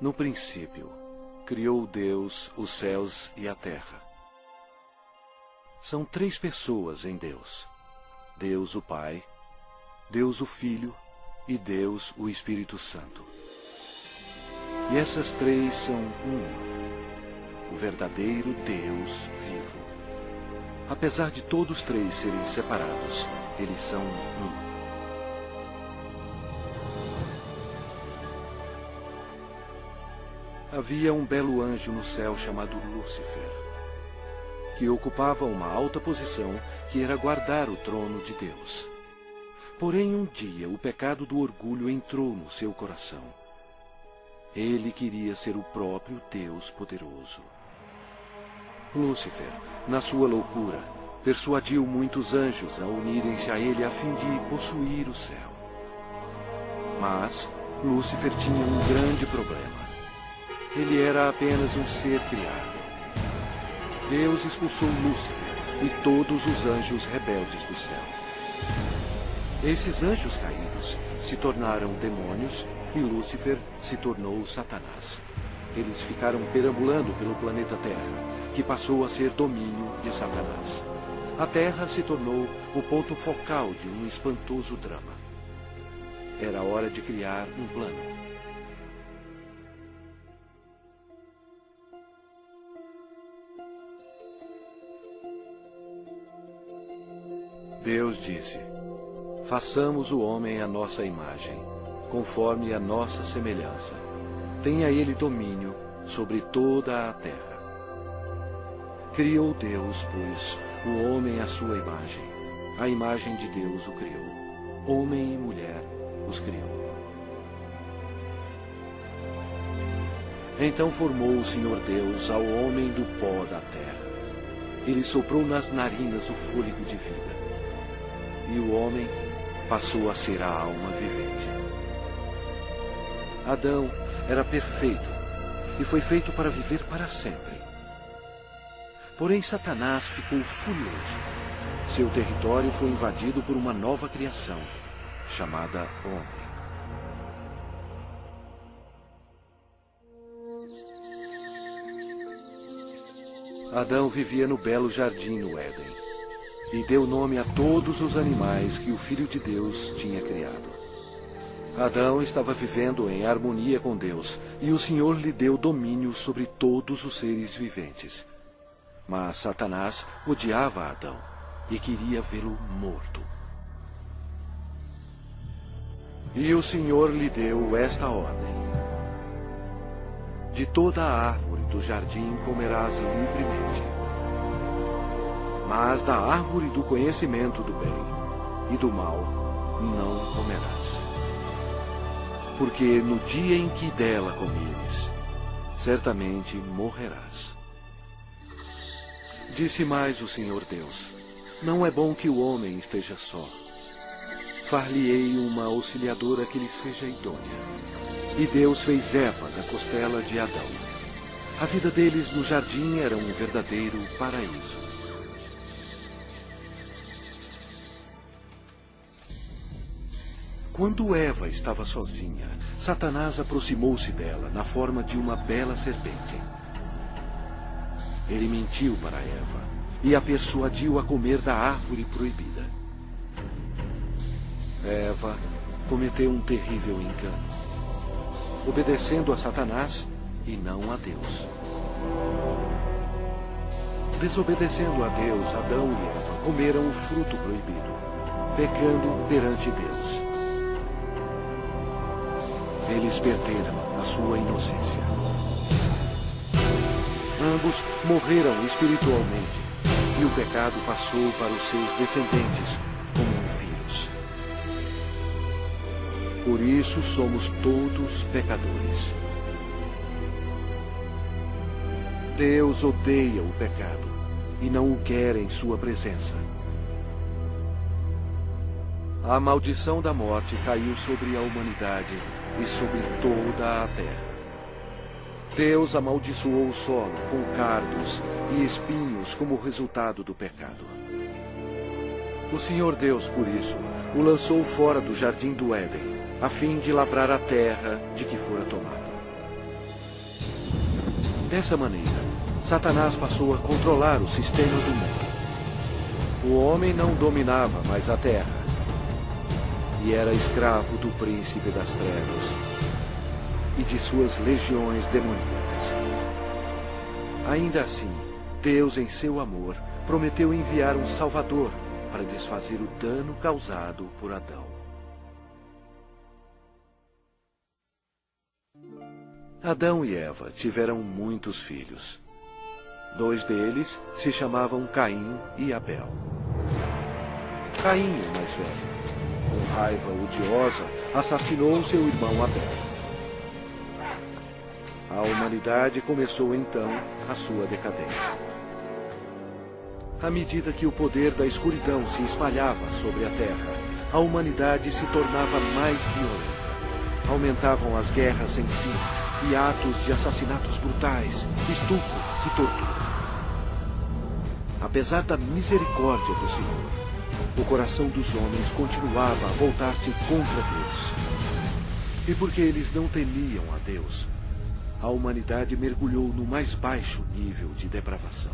No princípio, criou Deus os céus e a terra. São três pessoas em Deus: Deus o Pai, Deus o Filho e Deus o Espírito Santo. E essas três são uma, o verdadeiro Deus vivo. Apesar de todos três serem separados, eles são um. Havia um belo anjo no céu chamado Lúcifer, que ocupava uma alta posição que era guardar o trono de Deus. Porém, um dia o pecado do orgulho entrou no seu coração. Ele queria ser o próprio Deus poderoso. Lúcifer, na sua loucura, persuadiu muitos anjos a unirem-se a ele a fim de possuir o céu. Mas Lúcifer tinha um grande problema. Ele era apenas um ser criado. Deus expulsou Lúcifer e todos os anjos rebeldes do céu. Esses anjos caídos se tornaram demônios e Lúcifer se tornou Satanás. Eles ficaram perambulando pelo planeta Terra, que passou a ser domínio de Satanás. A Terra se tornou o ponto focal de um espantoso drama. Era hora de criar um plano. Deus disse: façamos o homem à nossa imagem, conforme a nossa semelhança. Tenha ele domínio sobre toda a terra. Criou Deus, pois, o homem à sua imagem. A imagem de Deus o criou. Homem e mulher os criou. Então formou o Senhor Deus ao homem do pó da terra. Ele soprou nas narinas o fôlego de vida. E o homem passou a ser a alma vivente. Adão era perfeito e foi feito para viver para sempre. Porém, Satanás ficou furioso. Seu território foi invadido por uma nova criação, chamada homem. Adão vivia no belo jardim no Éden e deu nome a todos os animais que o Filho de Deus tinha criado. Adão estava vivendo em harmonia com Deus, e o Senhor lhe deu domínio sobre todos os seres viventes. Mas Satanás odiava Adão e queria vê-lo morto. E o Senhor lhe deu esta ordem: de toda a árvore do jardim comerás livremente, mas da árvore do conhecimento do bem e do mal não comerás. Porque no dia em que dela comeres, certamente morrerás. Disse mais o Senhor Deus: não é bom que o homem esteja só. Far-lhe-ei uma auxiliadora que lhe seja idônea. E Deus fez Eva da costela de Adão. A vida deles no jardim era um verdadeiro paraíso. Quando Eva estava sozinha, Satanás aproximou-se dela na forma de uma bela serpente. Ele mentiu para Eva e a persuadiu a comer da árvore proibida. Eva cometeu um terrível engano, obedecendo a Satanás e não a Deus. Desobedecendo a Deus, Adão e Eva comeram o fruto proibido, pecando perante Deus. Eles perderam a sua inocência. Ambos morreram espiritualmente, e o pecado passou para os seus descendentes como um vírus. Por isso somos todos pecadores. Deus odeia o pecado e não o quer em sua presença. A maldição da morte caiu sobre a humanidade e sobre toda a terra. Deus amaldiçoou o solo com cardos e espinhos como resultado do pecado. O Senhor Deus, por isso, o lançou fora do jardim do Éden, a fim de lavrar a terra de que fora tomado. Dessa maneira, Satanás passou a controlar o sistema do mundo. O homem não dominava mais a terra e era escravo do príncipe das trevas e de suas legiões demoníacas. Ainda assim, Deus, em seu amor, prometeu enviar um Salvador para desfazer o dano causado por Adão. Adão e Eva tiveram muitos filhos. 2 deles se chamavam Caim e Abel. Caim, o mais velho, com raiva odiosa, assassinou seu irmão Abel. A humanidade começou então a sua decadência. À medida que o poder da escuridão se espalhava sobre a terra, a humanidade se tornava mais violenta. Aumentavam as guerras sem fim e atos de assassinatos brutais, estupro e tortura. Apesar da misericórdia do Senhor, o coração dos homens continuava a voltar-se contra Deus. E porque eles não temiam a Deus, a humanidade mergulhou no mais baixo nível de depravação,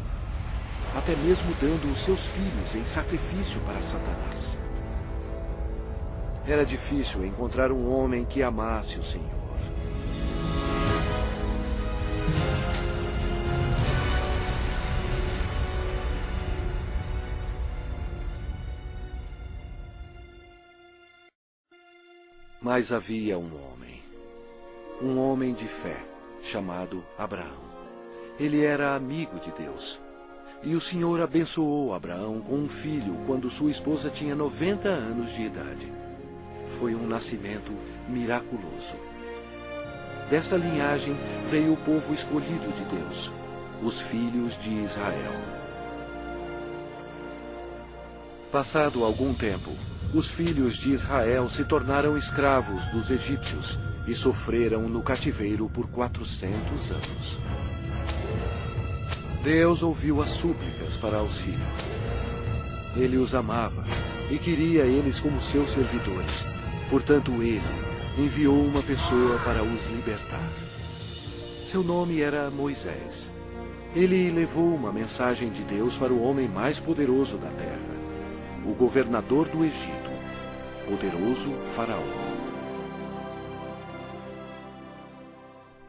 até mesmo dando os seus filhos em sacrifício para Satanás. Era difícil encontrar um homem que amasse o Senhor. Mas havia um homem de fé, chamado Abraão. Ele era amigo de Deus. E o Senhor abençoou Abraão com um filho quando sua esposa tinha 90 anos de idade. Foi um nascimento miraculoso. Desta linhagem veio o povo escolhido de Deus, os filhos de Israel. Passado algum tempo, os filhos de Israel se tornaram escravos dos egípcios e sofreram no cativeiro por 400 anos. Deus ouviu as súplicas para auxílio. Ele os amava e queria eles como seus servidores. Portanto, ele enviou uma pessoa para os libertar. Seu nome era Moisés. Ele levou uma mensagem de Deus para o homem mais poderoso da terra, o governador do Egito, poderoso Faraó.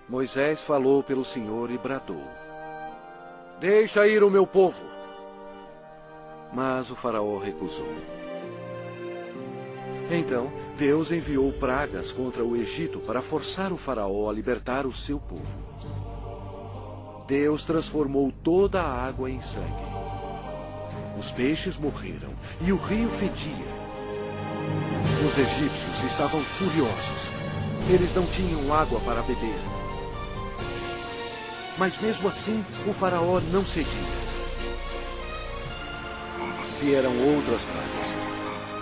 Moisés falou pelo Senhor e bradou: "Deixa ir o meu povo." Mas o Faraó recusou. Então, Deus enviou pragas contra o Egito para forçar o Faraó a libertar o seu povo. Deus transformou toda a água em sangue. Os peixes morreram e o rio fedia. Os egípcios estavam furiosos. Eles não tinham água para beber. Mas mesmo assim, o Faraó não cedia. Vieram outras pragas.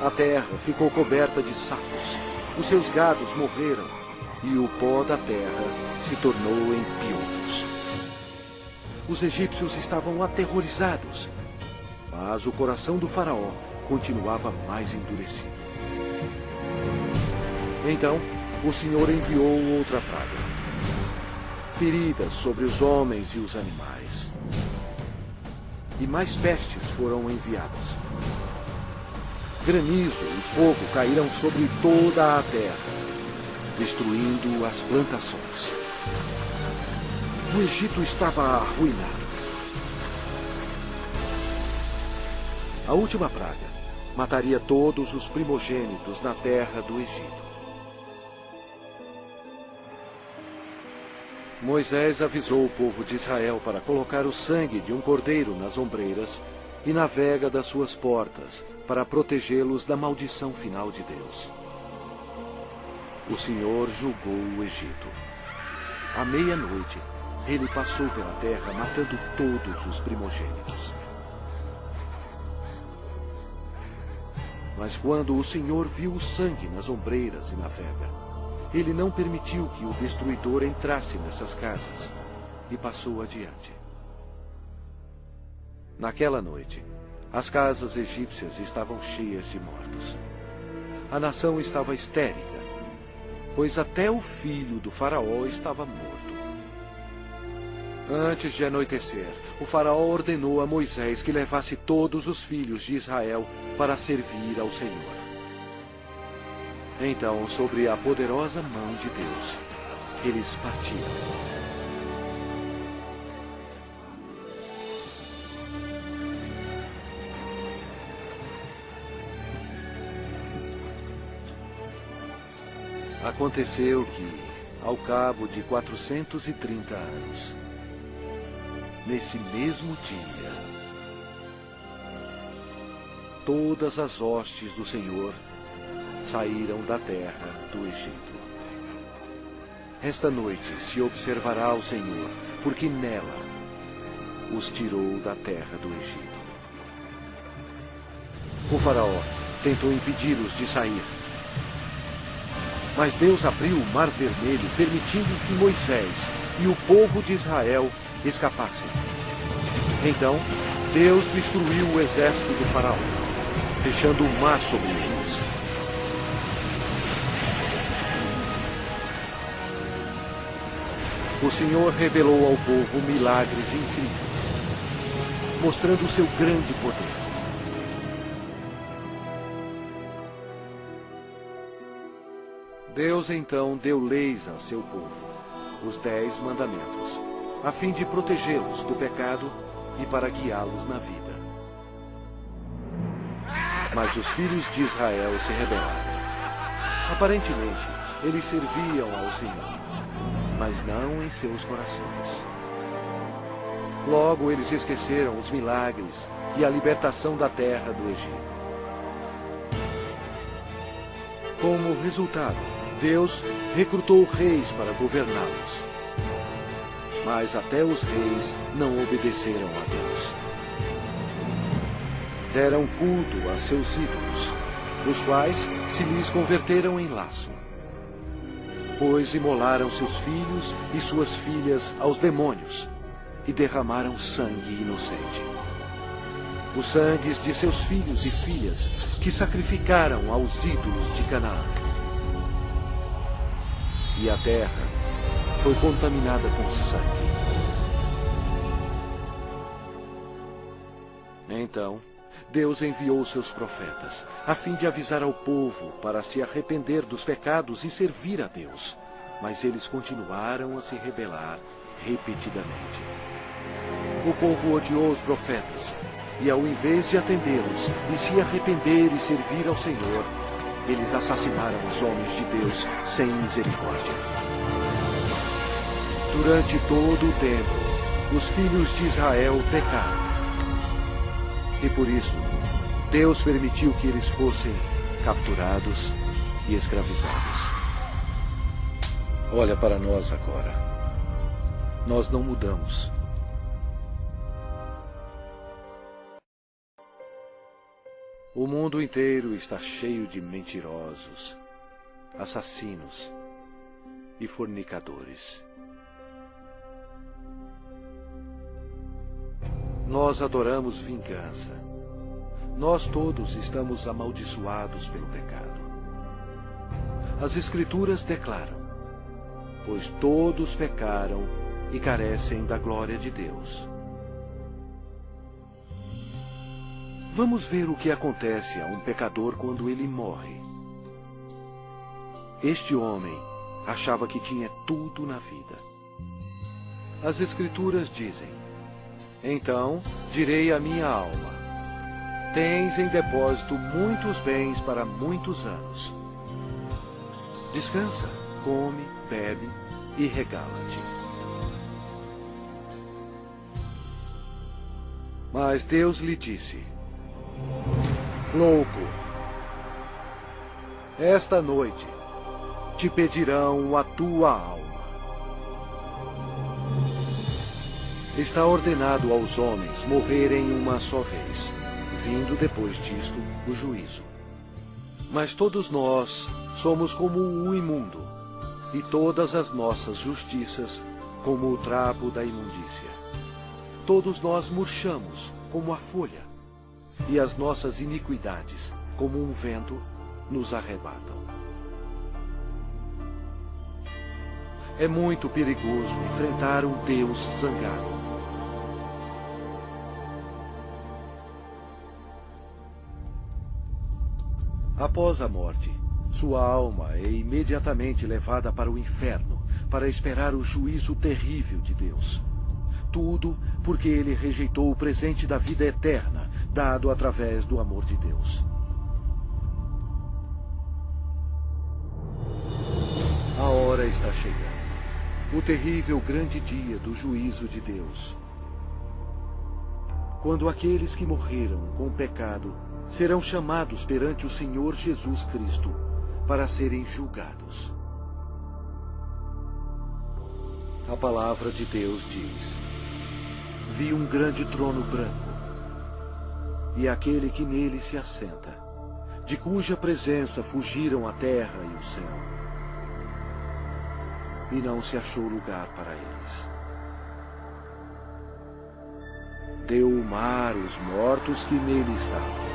A terra ficou coberta de sapos. Os seus gados morreram e o pó da terra se tornou em piolhos. Os egípcios estavam aterrorizados, mas o coração do Faraó continuava mais endurecido. Então, o Senhor enviou outra praga: feridas sobre os homens e os animais. E mais pestes foram enviadas. Granizo e fogo caíram sobre toda a terra, destruindo as plantações. O Egito estava arruinado. A última praga mataria todos os primogênitos na terra do Egito. Moisés avisou o povo de Israel para colocar o sangue de um cordeiro nas ombreiras e na vega das suas portas, para protegê-los da maldição final de Deus. O Senhor julgou o Egito. À meia-noite, ele passou pela terra matando todos os primogênitos. Mas quando o Senhor viu o sangue nas ombreiras e na vega, ele não permitiu que o destruidor entrasse nessas casas e passou adiante. Naquela noite, as casas egípcias estavam cheias de mortos. A nação estava histérica, pois até o filho do Faraó estava morto. Antes de anoitecer, o faraó ordenou a Moisés que levasse todos os filhos de Israel para servir ao Senhor. Então, sobre a poderosa mão de Deus, eles partiram. Aconteceu que, ao cabo de 430 anos, nesse mesmo dia, todas as hostes do Senhor saíram da terra do Egito. Esta noite se observará o Senhor, porque nela os tirou da terra do Egito. O faraó tentou impedi-los de sair, mas Deus abriu o Mar Vermelho, permitindo que Moisés e o povo de Israel escapassem. Então, Deus destruiu o exército do faraó, fechando o mar sobre eles. O Senhor revelou ao povo milagres incríveis, mostrando o seu grande poder. Deus então deu leis a seu povo, os 10 mandamentos, a fim de protegê-los do pecado e para guiá-los na vida. Mas os filhos de Israel se rebelaram. Aparentemente, eles serviam ao Senhor, mas não em seus corações. Logo, eles esqueceram os milagres e a libertação da terra do Egito. Como resultado, Deus recrutou reis para governá-los. Mas até os reis não obedeceram a Deus. Deram culto a seus ídolos, os quais se lhes converteram em laço. Pois imolaram seus filhos e suas filhas aos demônios e derramaram sangue inocente. Os sangues de seus filhos e filhas que sacrificaram aos ídolos de Canaã. E a terra foi contaminada com sangue. Então, Deus enviou seus profetas, a fim de avisar ao povo para se arrepender dos pecados e servir a Deus. Mas eles continuaram a se rebelar repetidamente. O povo odiou os profetas, e ao invés de atendê-los e se arrepender e servir ao Senhor, eles assassinaram os homens de Deus sem misericórdia. Durante todo o tempo, os filhos de Israel pecaram. E por isso, Deus permitiu que eles fossem capturados e escravizados. Olha para nós agora. Nós não mudamos. O mundo inteiro está cheio de mentirosos, assassinos e fornicadores. Nós adoramos vingança. Nós todos estamos amaldiçoados pelo pecado. As Escrituras declaram: pois todos pecaram e carecem da glória de Deus. Vamos ver o que acontece a um pecador quando ele morre. Este homem achava que tinha tudo na vida. As Escrituras dizem: então direi à minha alma: tens em depósito muitos bens para muitos anos. Descansa, come, bebe e regala-te. Mas Deus lhe disse: louco, esta noite te pedirão a tua alma. Está ordenado aos homens morrerem uma só vez, vindo depois disto o juízo. Mas todos nós somos como o imundo, e todas as nossas justiças como o trapo da imundícia. Todos nós murchamos como a folha, e as nossas iniquidades, como um vento, nos arrebatam. É muito perigoso enfrentar um Deus zangado. Após a morte, sua alma é imediatamente levada para o inferno para esperar o juízo terrível de Deus. Tudo porque ele rejeitou o presente da vida eterna, dado através do amor de Deus. A hora está chegando. O terrível grande dia do juízo de Deus. Quando aqueles que morreram com o pecado serão chamados perante o Senhor Jesus Cristo para serem julgados. A palavra de Deus diz: vi um grande trono branco, e aquele que nele se assenta, de cuja presença fugiram a terra e o céu, e não se achou lugar para eles. Deu o mar os mortos que nele estavam.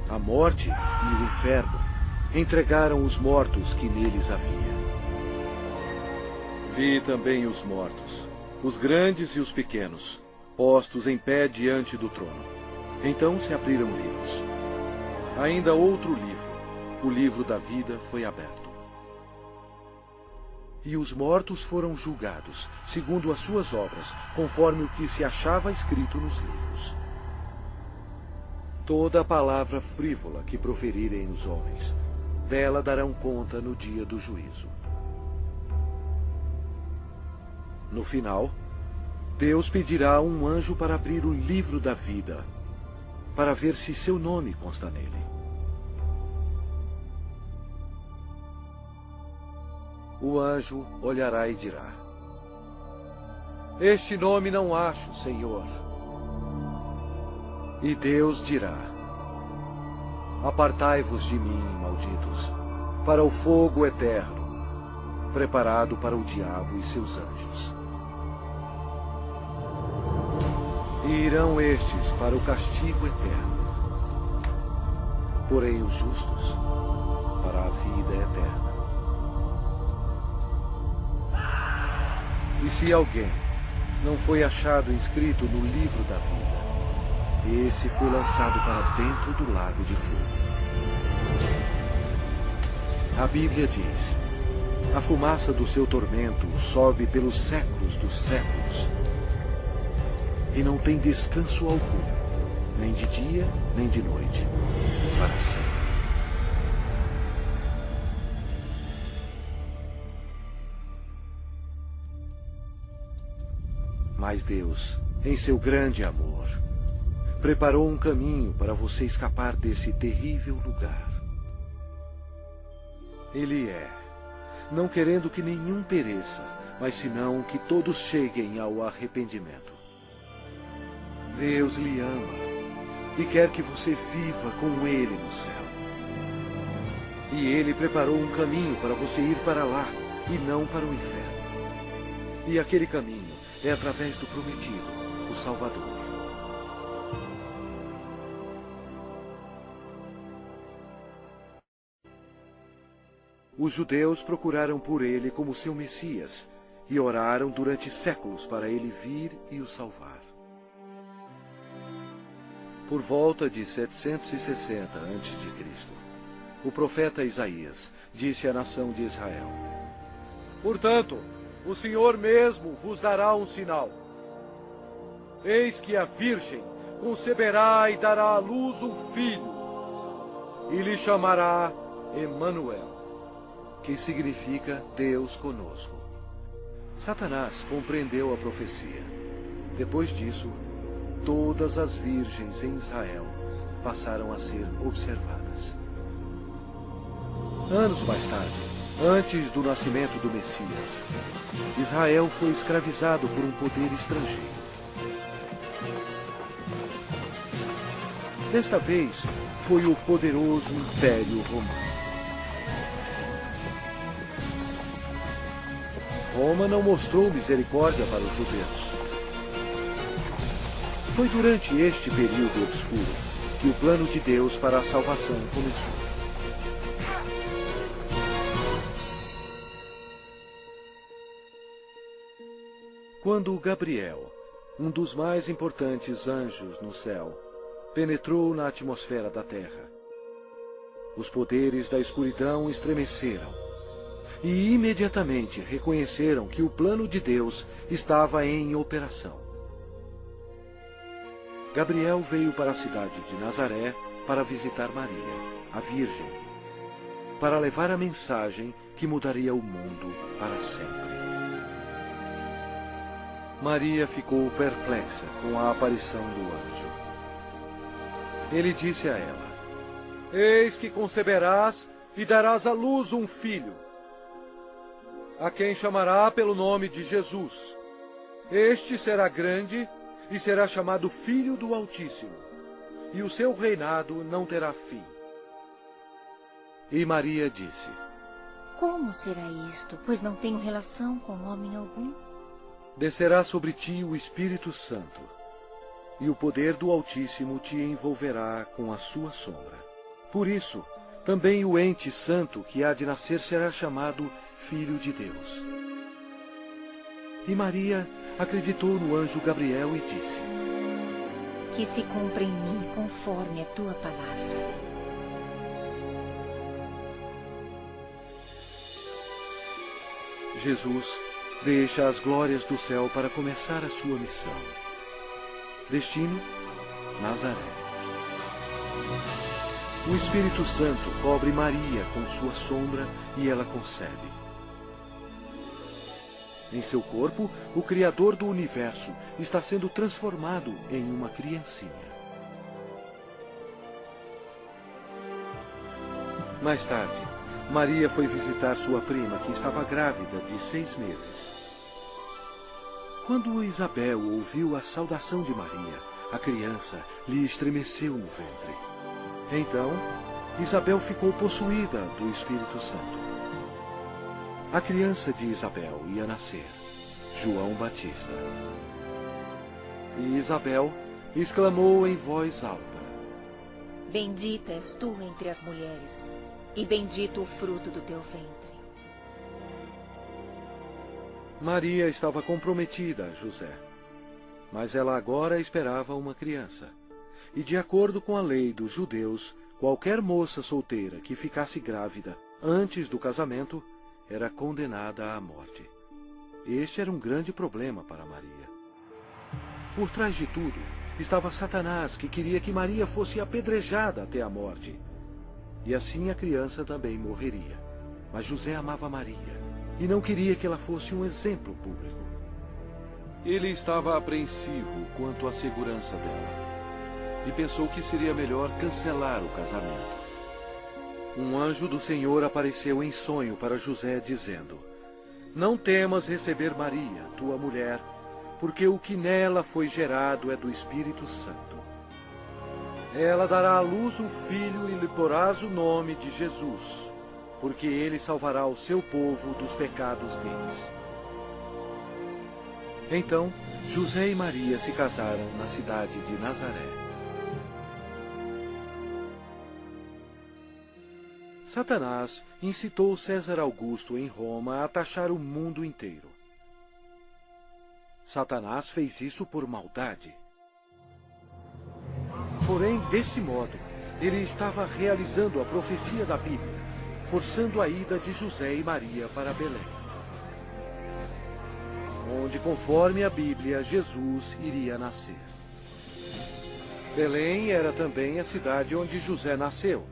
A morte e o inferno entregaram os mortos que neles havia. Vi também os mortos, os grandes e os pequenos, postos em pé diante do trono. Então se abriram livros. Ainda outro livro, o livro da vida, foi aberto. E os mortos foram julgados, segundo as suas obras, conforme o que se achava escrito nos livros. Toda palavra frívola que proferirem os homens, dela darão conta no dia do juízo. No final, Deus pedirá a um anjo para abrir o livro da vida, para ver se seu nome consta nele. O anjo olhará e dirá: este nome não acho, Senhor. E Deus dirá: apartai-vos de mim, malditos, para o fogo eterno, preparado para o diabo e seus anjos. E irão estes para o castigo eterno, porém os justos para a vida eterna. E se alguém não foi achado inscrito no livro da vida, esse foi lançado para dentro do lago de fogo. A Bíblia diz: a fumaça do seu tormento sobe pelos séculos dos séculos, e não tem descanso algum, nem de dia, nem de noite, para sempre. Mas Deus, em seu grande amor, preparou um caminho para você escapar desse terrível lugar. Ele não querendo que nenhum pereça, mas senão que todos cheguem ao arrependimento. Deus lhe ama e quer que você viva com Ele no céu. E Ele preparou um caminho para você ir para lá e não para o inferno. E aquele caminho é através do prometido, o Salvador. Os judeus procuraram por ele como seu Messias e oraram durante séculos para ele vir e o salvar. Por volta de 760 a.C., o profeta Isaías disse à nação de Israel: portanto, o Senhor mesmo vos dará um sinal. Eis que a Virgem conceberá e dará à luz um filho, e lhe chamará Emanuel, que significa Deus conosco. Satanás compreendeu a profecia. Depois disso, todas as virgens em Israel passaram a ser observadas. Anos mais tarde, antes do nascimento do Messias, Israel foi escravizado por um poder estrangeiro. Desta vez, foi o poderoso Império Romano. Roma não mostrou misericórdia para os judeus. Foi durante este período obscuro que o plano de Deus para a salvação começou. Quando Gabriel, um dos mais importantes anjos no céu, penetrou na atmosfera da terra, os poderes da escuridão estremeceram e imediatamente reconheceram que o plano de Deus estava em operação. Gabriel veio para a cidade de Nazaré para visitar Maria, a Virgem, para levar a mensagem que mudaria o mundo para sempre. Maria ficou perplexa com a aparição do anjo. Ele disse a ela: Eis que conceberás e darás à luz um filho, a quem chamará pelo nome de Jesus. Este será grande e será chamado Filho do Altíssimo, e o seu reinado não terá fim. E Maria disse: Como será isto, pois não tenho relação com homem algum? Descerá sobre ti o Espírito Santo, e o poder do Altíssimo te envolverá com a sua sombra. Por isso, também o ente santo que há de nascer será chamado Filho de Deus. E Maria acreditou no anjo Gabriel e disse: Que se cumpra em mim conforme a tua palavra. Jesus deixa as glórias do céu para começar a sua missão. Destino: Nazaré. O Espírito Santo cobre Maria com sua sombra e ela concebe. Em seu corpo, o Criador do universo está sendo transformado em uma criancinha. Mais tarde, Maria foi visitar sua prima, que estava grávida de 6 meses. Quando Isabel ouviu a saudação de Maria, a criança lhe estremeceu no ventre. Então, Isabel ficou possuída do Espírito Santo. A criança de Isabel ia nascer, João Batista. E Isabel exclamou em voz alta: Bendita és tu entre as mulheres, e bendito o fruto do teu ventre. Maria estava comprometida a José, mas ela agora esperava uma criança. E de acordo com a lei dos judeus, qualquer moça solteira que ficasse grávida antes do casamento era condenada à morte. Este era um grande problema para Maria. Por trás de tudo estava Satanás, que queria que Maria fosse apedrejada até a morte. E assim a criança também morreria. Mas José amava Maria e não queria que ela fosse um exemplo público. Ele estava apreensivo quanto à segurança dela e pensou que seria melhor cancelar o casamento. Um anjo do Senhor apareceu em sonho para José, dizendo: Não temas receber Maria, tua mulher, porque o que nela foi gerado é do Espírito Santo. Ela dará à luz um filho e lhe porás o nome de Jesus, porque ele salvará o seu povo dos pecados deles. Então, José e Maria se casaram na cidade de Nazaré. Satanás incitou César Augusto em Roma a taxar o mundo inteiro. Satanás fez isso por maldade. Porém, desse modo, ele estava realizando a profecia da Bíblia, forçando a ida de José e Maria para Belém, onde, conforme a Bíblia, Jesus iria nascer. Belém era também a cidade onde José nasceu,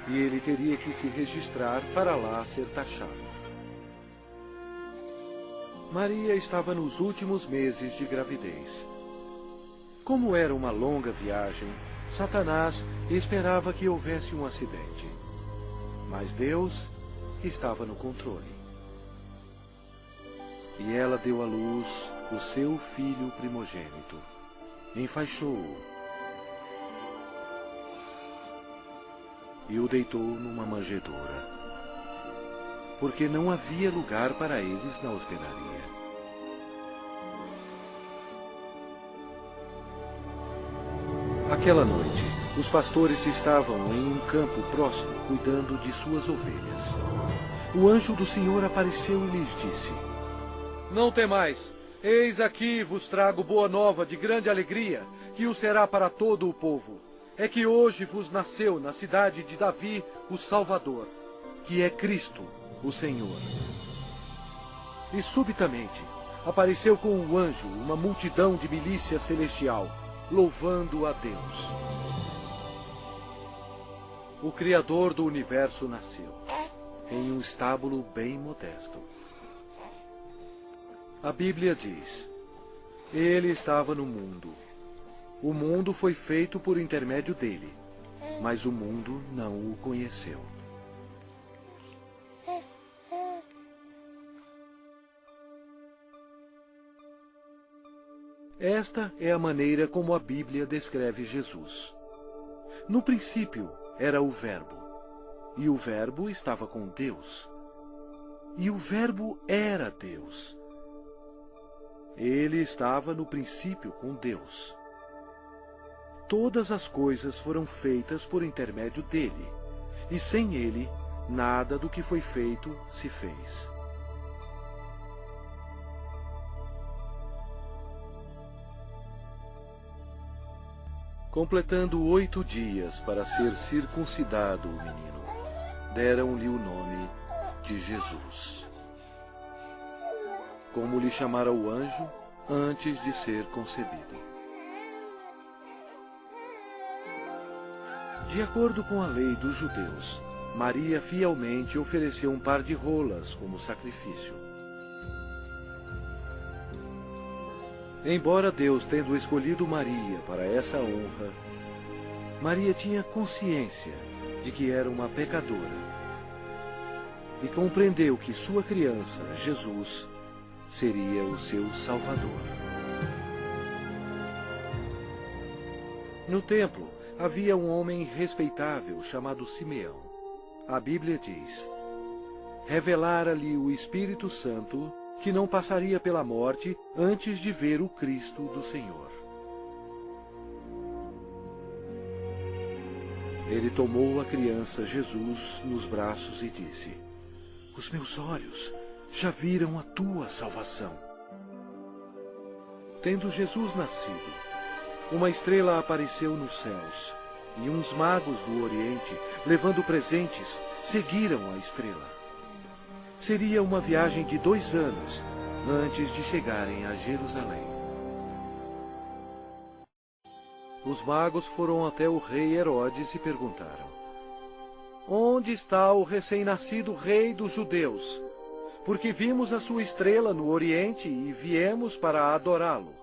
e ele teria que se registrar para lá ser taxado. Maria estava nos últimos meses de gravidez. Como era uma longa viagem, Satanás esperava que houvesse um acidente. Mas Deus estava no controle. E ela deu à luz o seu filho primogênito. Enfaixou-o e o deitou numa manjedoura, porque não havia lugar para eles na hospedaria. Aquela noite, os pastores estavam em um campo próximo, cuidando de suas ovelhas. O anjo do Senhor apareceu e lhes disse: Não temais, Eis aqui vos trago boa nova de grande alegria, que o será para todo o povo. É que hoje vos nasceu na cidade de Davi o Salvador, que é Cristo, o Senhor. E subitamente apareceu com um anjo uma multidão de milícia celestial, louvando a Deus. O Criador do universo nasceu, em um estábulo bem modesto. A Bíblia diz: Ele estava no mundo. O mundo foi feito por intermédio dele, mas o mundo não o conheceu. Esta é a maneira como a Bíblia descreve Jesus. No princípio era o Verbo, e o Verbo estava com Deus, e o Verbo era Deus. Ele estava no princípio com Deus. Todas as coisas foram feitas por intermédio dele, e sem ele, nada do que foi feito se fez. Completando 8 dias para ser circuncidado o menino, deram-lhe o nome de Jesus, como lhe chamara o anjo antes de ser concebido. De acordo com a lei dos judeus, Maria fielmente ofereceu um par de rolas como sacrifício. Embora Deus tendo escolhido Maria para essa honra, Maria tinha consciência de que era uma pecadora e compreendeu que sua criança, Jesus, seria o seu Salvador. No templo havia um homem respeitável chamado Simeão. A Bíblia diz: revelara-lhe o Espírito Santo que não passaria pela morte antes de ver o Cristo do Senhor. Ele tomou a criança Jesus nos braços e disse: os meus olhos já viram a tua salvação. Tendo Jesus nascido, uma estrela apareceu nos céus, e uns magos do Oriente, levando presentes, seguiram a estrela. Seria uma viagem de 2 anos antes de chegarem a Jerusalém. Os magos foram até o rei Herodes e perguntaram: onde está o recém-nascido rei dos judeus? Porque vimos a sua estrela no Oriente e viemos para adorá-lo.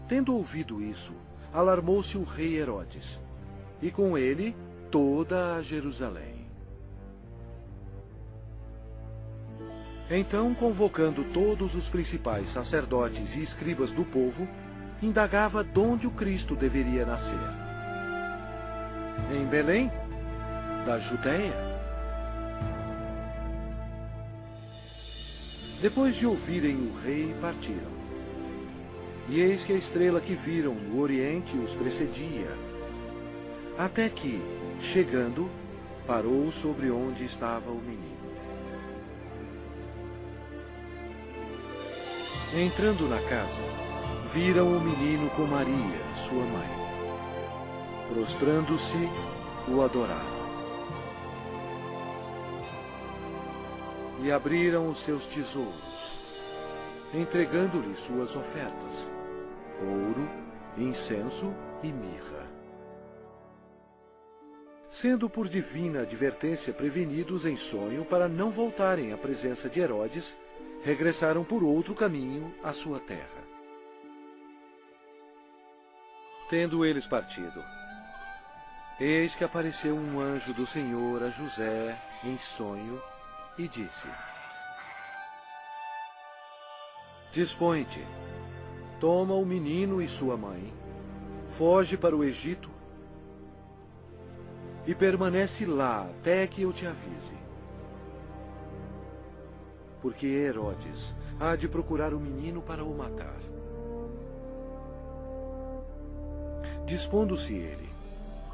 Tendo ouvido isso, alarmou-se o rei Herodes, e com ele toda a Jerusalém. Então, convocando todos os principais sacerdotes e escribas do povo, indagava donde o Cristo deveria nascer. Em Belém, da Judéia. Depois de ouvirem o rei, partiram. E eis que a estrela que viram no Oriente os precedia, até que, chegando, parou sobre onde estava o menino. Entrando na casa, viram o menino com Maria, sua mãe. Prostrando-se, o adoraram. E abriram os seus tesouros, entregando-lhe suas ofertas: ouro, incenso e mirra. Sendo por divina advertência prevenidos em sonho para não voltarem à presença de Herodes, regressaram por outro caminho à sua terra. Tendo eles partido, eis que apareceu um anjo do Senhor a José em sonho e disse: dispõe-te, toma o menino e sua mãe, foge para o Egito e permanece lá até que eu te avise. Porque Herodes há de procurar o menino para o matar. Dispondo-se ele,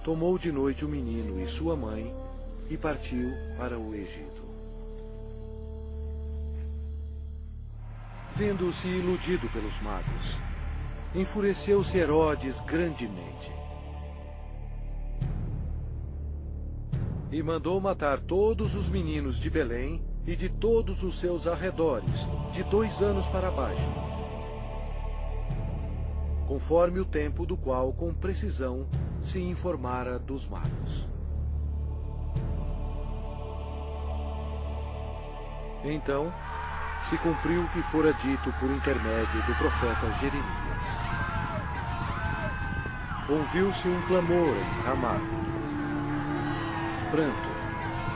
tomou de noite o menino e sua mãe e partiu para o Egito. Vendo-se iludido pelos magos, enfureceu-se Herodes grandemente e mandou matar todos os meninos de Belém e de todos os seus arredores, de 2 anos para baixo, conforme o tempo do qual com precisão se informara dos magos. Então se cumpriu o que fora dito por intermédio do profeta Jeremias. Ouviu-se um clamor em Ramá, pranto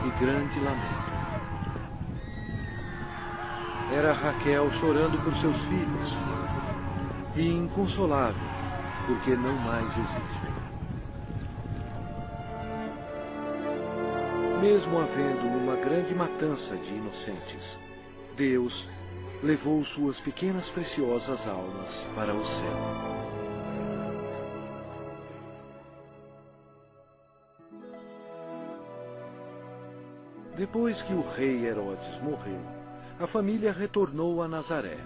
e grande lamento. Era Raquel chorando por seus filhos, e inconsolável, porque não mais existem. Mesmo havendo uma grande matança de inocentes, Deus levou suas pequenas preciosas almas para o céu. Depois que o rei Herodes morreu, a família retornou a Nazaré.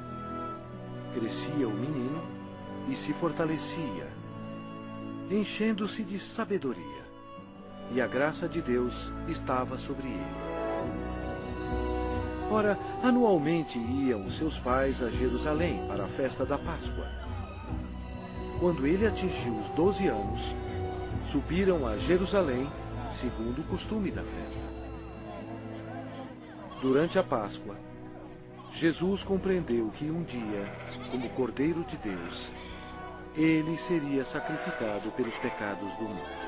Crescia o menino e se fortalecia, enchendo-se de sabedoria, e a graça de Deus estava sobre ele. Ora, anualmente iam seus pais a Jerusalém para a festa da Páscoa. Quando ele atingiu os 12 anos, subiram a Jerusalém, segundo o costume da festa. Durante a Páscoa, Jesus compreendeu que um dia, como Cordeiro de Deus, ele seria sacrificado pelos pecados do mundo.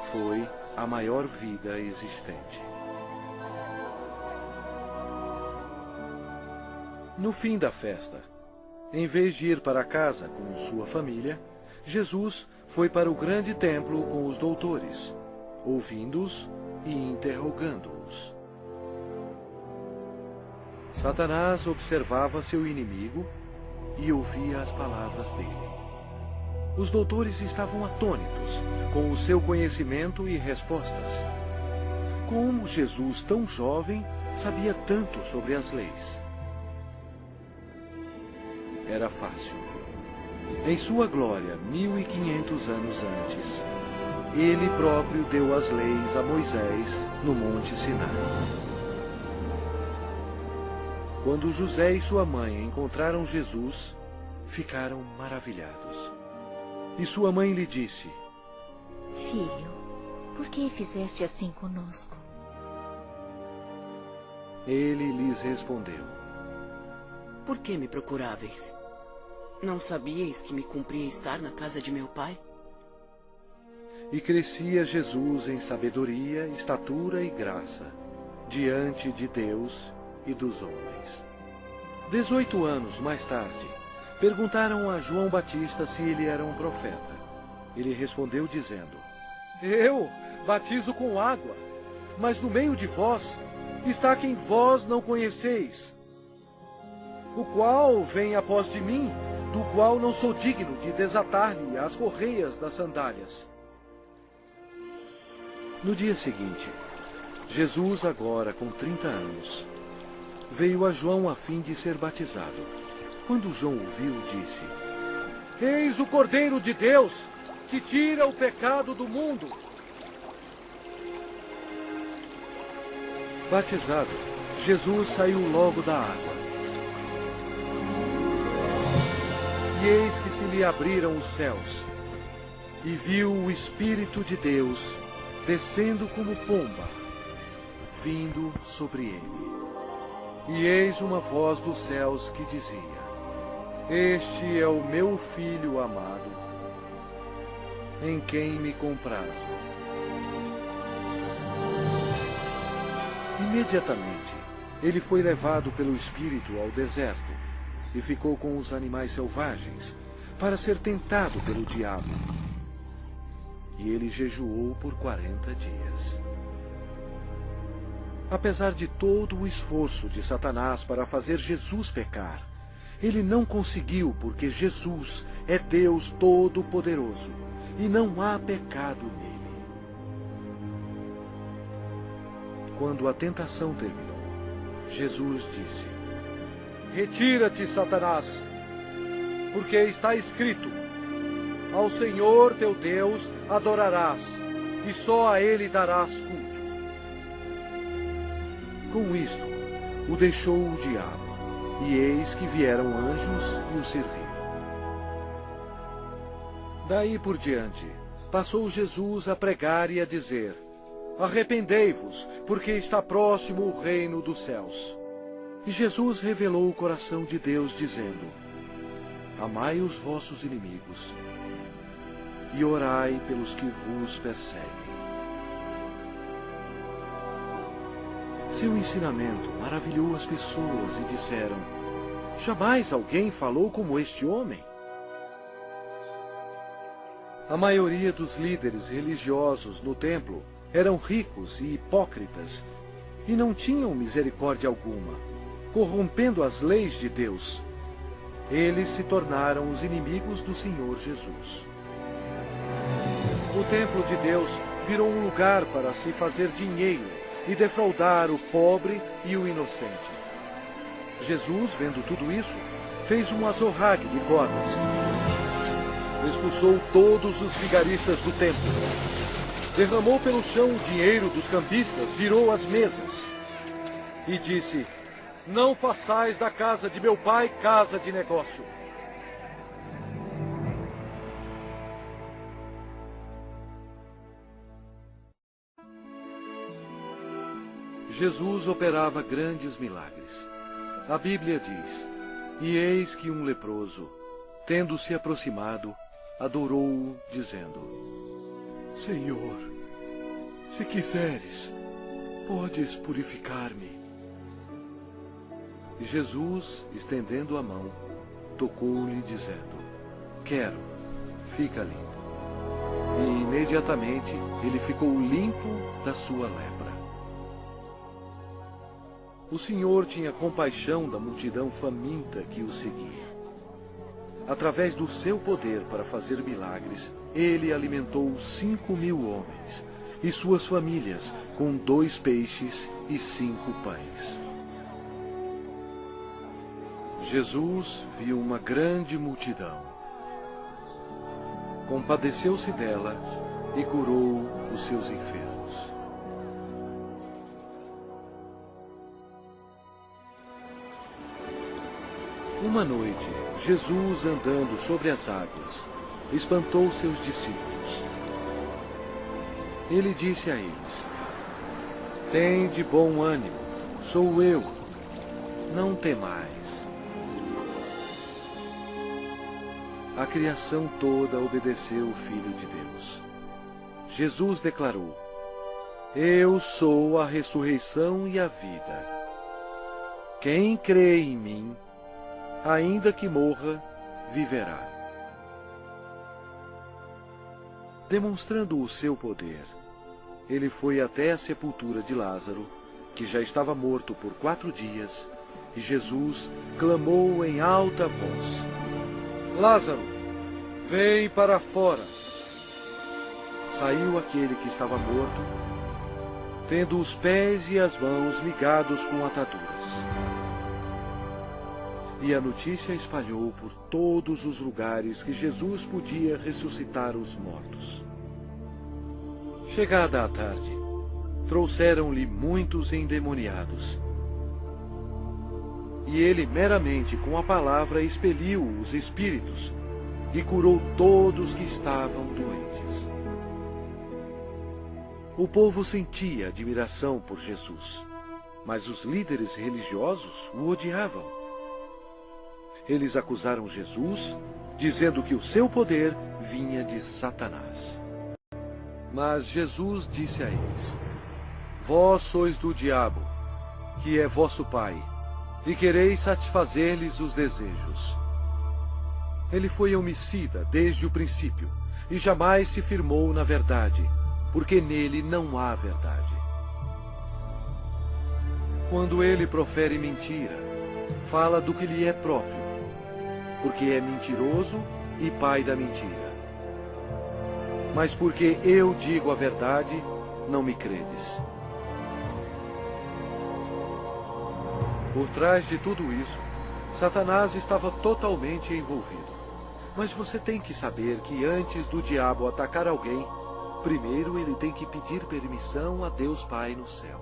Foi a maior vida existente. No fim da festa, em vez de ir para casa com sua família, Jesus foi para o grande templo com os doutores, ouvindo-os e interrogando-os. Satanás observava seu inimigo e ouvia as palavras dele. Os doutores estavam atônitos com o seu conhecimento e respostas. Como Jesus, tão jovem, sabia tanto sobre as leis? Era fácil. Em sua glória, 1500 anos antes, ele próprio deu as leis a Moisés no Monte Sinai. Quando José e sua mãe encontraram Jesus, ficaram maravilhados. E sua mãe lhe disse: Filho, por que fizeste assim conosco? Ele lhes respondeu: Por que me procuráveis? Não sabíeis que me cumpria estar na casa de meu pai? E crescia Jesus em sabedoria, estatura e graça, diante de Deus e dos homens. 18 anos mais tarde, perguntaram a João Batista se ele era um profeta. Ele respondeu dizendo: Eu batizo com água, mas no meio de vós está quem vós não conheceis, o qual vem após de mim, do qual não sou digno de desatar-lhe as correias das sandálias. No dia seguinte, Jesus, agora com 30 anos, veio a João a fim de ser batizado. Quando João o viu, disse: Eis o Cordeiro de Deus, que tira o pecado do mundo. Batizado, Jesus saiu logo da água. E eis que se lhe abriram os céus, e viu o Espírito de Deus descendo como pomba, vindo sobre ele. E eis uma voz dos céus que dizia: Este é o meu Filho amado, em quem me comprazo. Imediatamente, ele foi levado pelo Espírito ao deserto e ficou com os animais selvagens para ser tentado pelo diabo. E ele jejuou por 40 dias. Apesar de todo o esforço de Satanás para fazer Jesus pecar, ele não conseguiu, porque Jesus é Deus Todo-Poderoso e não há pecado nele. Quando a tentação terminou, Jesus disse: Retira-te, Satanás, porque está escrito: Ao Senhor teu Deus adorarás, e só a Ele darás culto. Com isto, o deixou o diabo, e eis que vieram anjos e o serviram. Daí por diante, passou Jesus a pregar e a dizer: Arrependei-vos, porque está próximo o reino dos céus. E Jesus revelou o coração de Deus, dizendo: Amai os vossos inimigos, e orai pelos que vos perseguem. Seu ensinamento maravilhou as pessoas e disseram: Jamais alguém falou como este homem. A maioria dos líderes religiosos no templo eram ricos e hipócritas e não tinham misericórdia alguma, corrompendo as leis de Deus. Eles se tornaram os inimigos do Senhor Jesus. O templo de Deus virou um lugar para se fazer dinheiro e defraudar o pobre e o inocente. Jesus, vendo tudo isso, fez um azorrague de cordas. Expulsou todos os vigaristas do templo. Derramou pelo chão o dinheiro dos cambistas, virou as mesas. E disse: Não façais da casa de meu pai casa de negócio. Jesus operava grandes milagres. A Bíblia diz: E eis que um leproso, tendo se aproximado, adorou-o, dizendo: Senhor, se quiseres, podes purificar-me. E Jesus, estendendo a mão, tocou-lhe, dizendo: Quero, fica limpo. E imediatamente ele ficou limpo da sua lepra. O Senhor tinha compaixão da multidão faminta que o seguia. Através do seu poder para fazer milagres, ele alimentou 5.000 homens e suas famílias com 2 peixes e 5 pães. Jesus viu uma grande multidão. Compadeceu-se dela e curou os seus enfermos. Uma noite, Jesus, andando sobre as águas, espantou seus discípulos. Ele disse a eles: Tende bom ânimo, sou eu, não temais. A criação toda obedeceu o Filho de Deus. Jesus declarou: Eu sou a ressurreição e a vida. Quem crê em mim, ainda que morra, viverá. Demonstrando o seu poder, ele foi até a sepultura de Lázaro, que já estava morto por 4 dias, e Jesus clamou em alta voz: Lázaro, vem para fora. Saiu aquele que estava morto, tendo os pés e as mãos ligados com ataduras. E a notícia espalhou por todos os lugares que Jesus podia ressuscitar os mortos. Chegada a tarde, trouxeram-lhe muitos endemoniados. E ele meramente com a palavra expeliu os espíritos e curou todos que estavam doentes. O povo sentia admiração por Jesus, mas os líderes religiosos o odiavam. Eles acusaram Jesus, dizendo que o seu poder vinha de Satanás. Mas Jesus disse a eles: Vós sois do diabo, que é vosso pai, e quereis satisfazer-lhes os desejos. Ele foi homicida desde o princípio, e jamais se firmou na verdade, porque nele não há verdade. Quando ele profere mentira, fala do que lhe é próprio, porque é mentiroso e pai da mentira. Mas porque eu digo a verdade, não me credes. Por trás de tudo isso, Satanás estava totalmente envolvido. Mas você tem que saber que antes do diabo atacar alguém, primeiro ele tem que pedir permissão a Deus Pai no céu.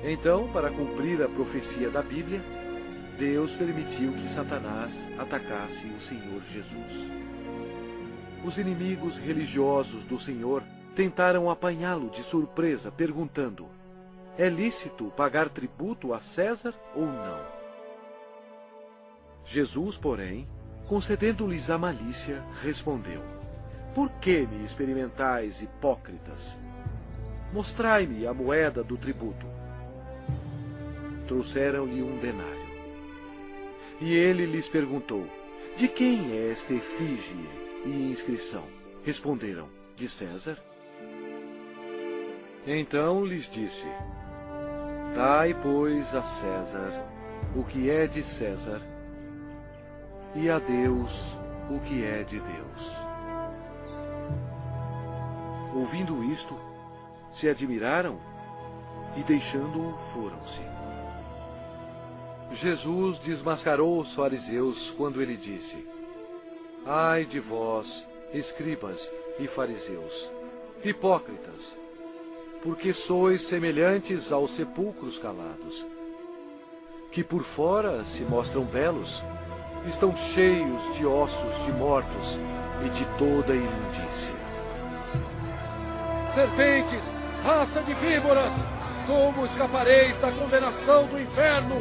Então, para cumprir a profecia da Bíblia, Deus permitiu que Satanás atacasse o Senhor Jesus. Os inimigos religiosos do Senhor tentaram apanhá-lo de surpresa, perguntando: é lícito pagar tributo a César ou não? Jesus, porém, concedendo-lhes a malícia, respondeu: por que me experimentais, hipócritas? Mostrai-me a moeda do tributo. Trouxeram-lhe um denário. E ele lhes perguntou: de quem é esta efígie e inscrição? Responderam: de César. Então lhes disse: dai, pois, a César o que é de César, e a Deus o que é de Deus. Ouvindo isto, se admiraram e, deixando-o, foram-se. Jesus desmascarou os fariseus quando ele disse: ai de vós, escribas e fariseus, hipócritas, porque sois semelhantes aos sepulcros calados, que por fora se mostram belos, estão cheios de ossos de mortos e de toda imundícia. Serpentes, raça de víboras, como escapareis da condenação do inferno?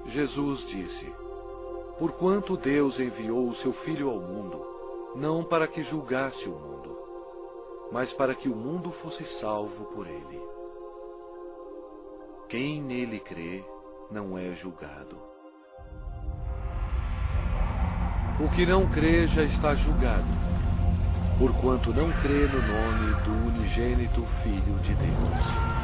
Jesus disse: porquanto Deus enviou o seu Filho ao mundo, não para que julgasse o mundo, mas para que o mundo fosse salvo por ele. Quem nele crê não é julgado. O que não crê já está julgado, porquanto não crê no nome do unigênito Filho de Deus.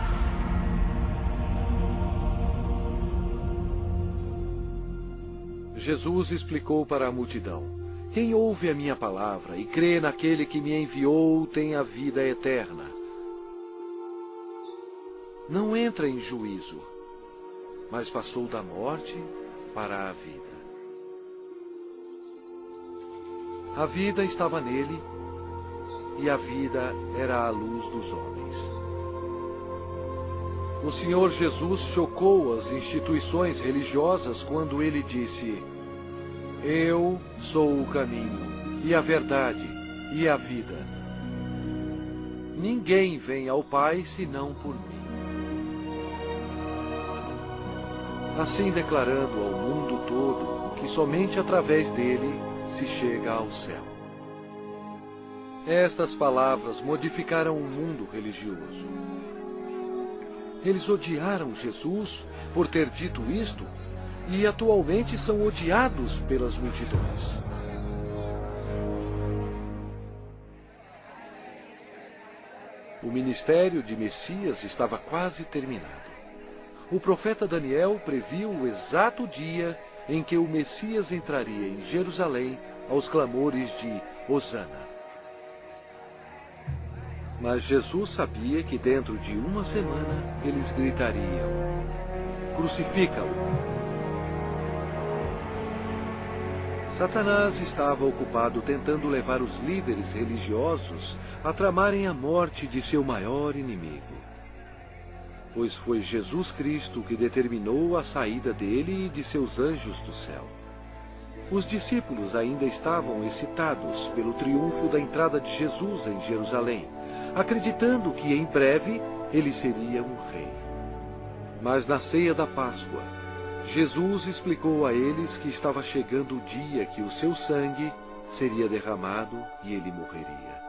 Jesus explicou para a multidão: quem ouve a minha palavra e crê naquele que me enviou tem a vida eterna. Não entra em juízo, mas passou da morte para a vida. A vida estava nele, e a vida era a luz dos homens. O Senhor Jesus chocou as instituições religiosas quando ele disse: eu sou o caminho, e a verdade, e a vida. Ninguém vem ao Pai senão por mim. Assim declarando ao mundo todo que somente através dele se chega ao céu. Estas palavras modificaram o mundo religioso. Eles odiaram Jesus por ter dito isto, e atualmente são odiados pelas multidões. O ministério de Messias estava quase terminado. O profeta Daniel previu o exato dia em que o Messias entraria em Jerusalém aos clamores de Hosana. Mas Jesus sabia que dentro de uma semana eles gritariam: crucifica-o! Satanás estava ocupado tentando levar os líderes religiosos a tramarem a morte de seu maior inimigo. Pois foi Jesus Cristo que determinou a saída dele e de seus anjos do céu. Os discípulos ainda estavam excitados pelo triunfo da entrada de Jesus em Jerusalém, acreditando que em breve ele seria um rei. Mas na ceia da Páscoa, Jesus explicou a eles que estava chegando o dia que o seu sangue seria derramado e ele morreria.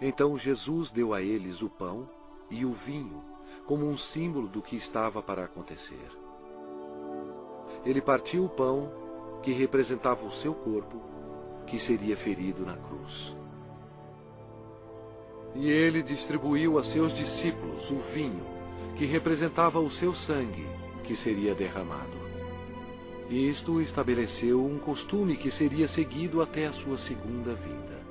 Então Jesus deu a eles o pão e o vinho, como um símbolo do que estava para acontecer. Ele partiu o pão, que representava o seu corpo, que seria ferido na cruz. E ele distribuiu a seus discípulos o vinho, que representava o seu sangue, que seria derramado. Isto estabeleceu um costume que seria seguido até a sua segunda vinda.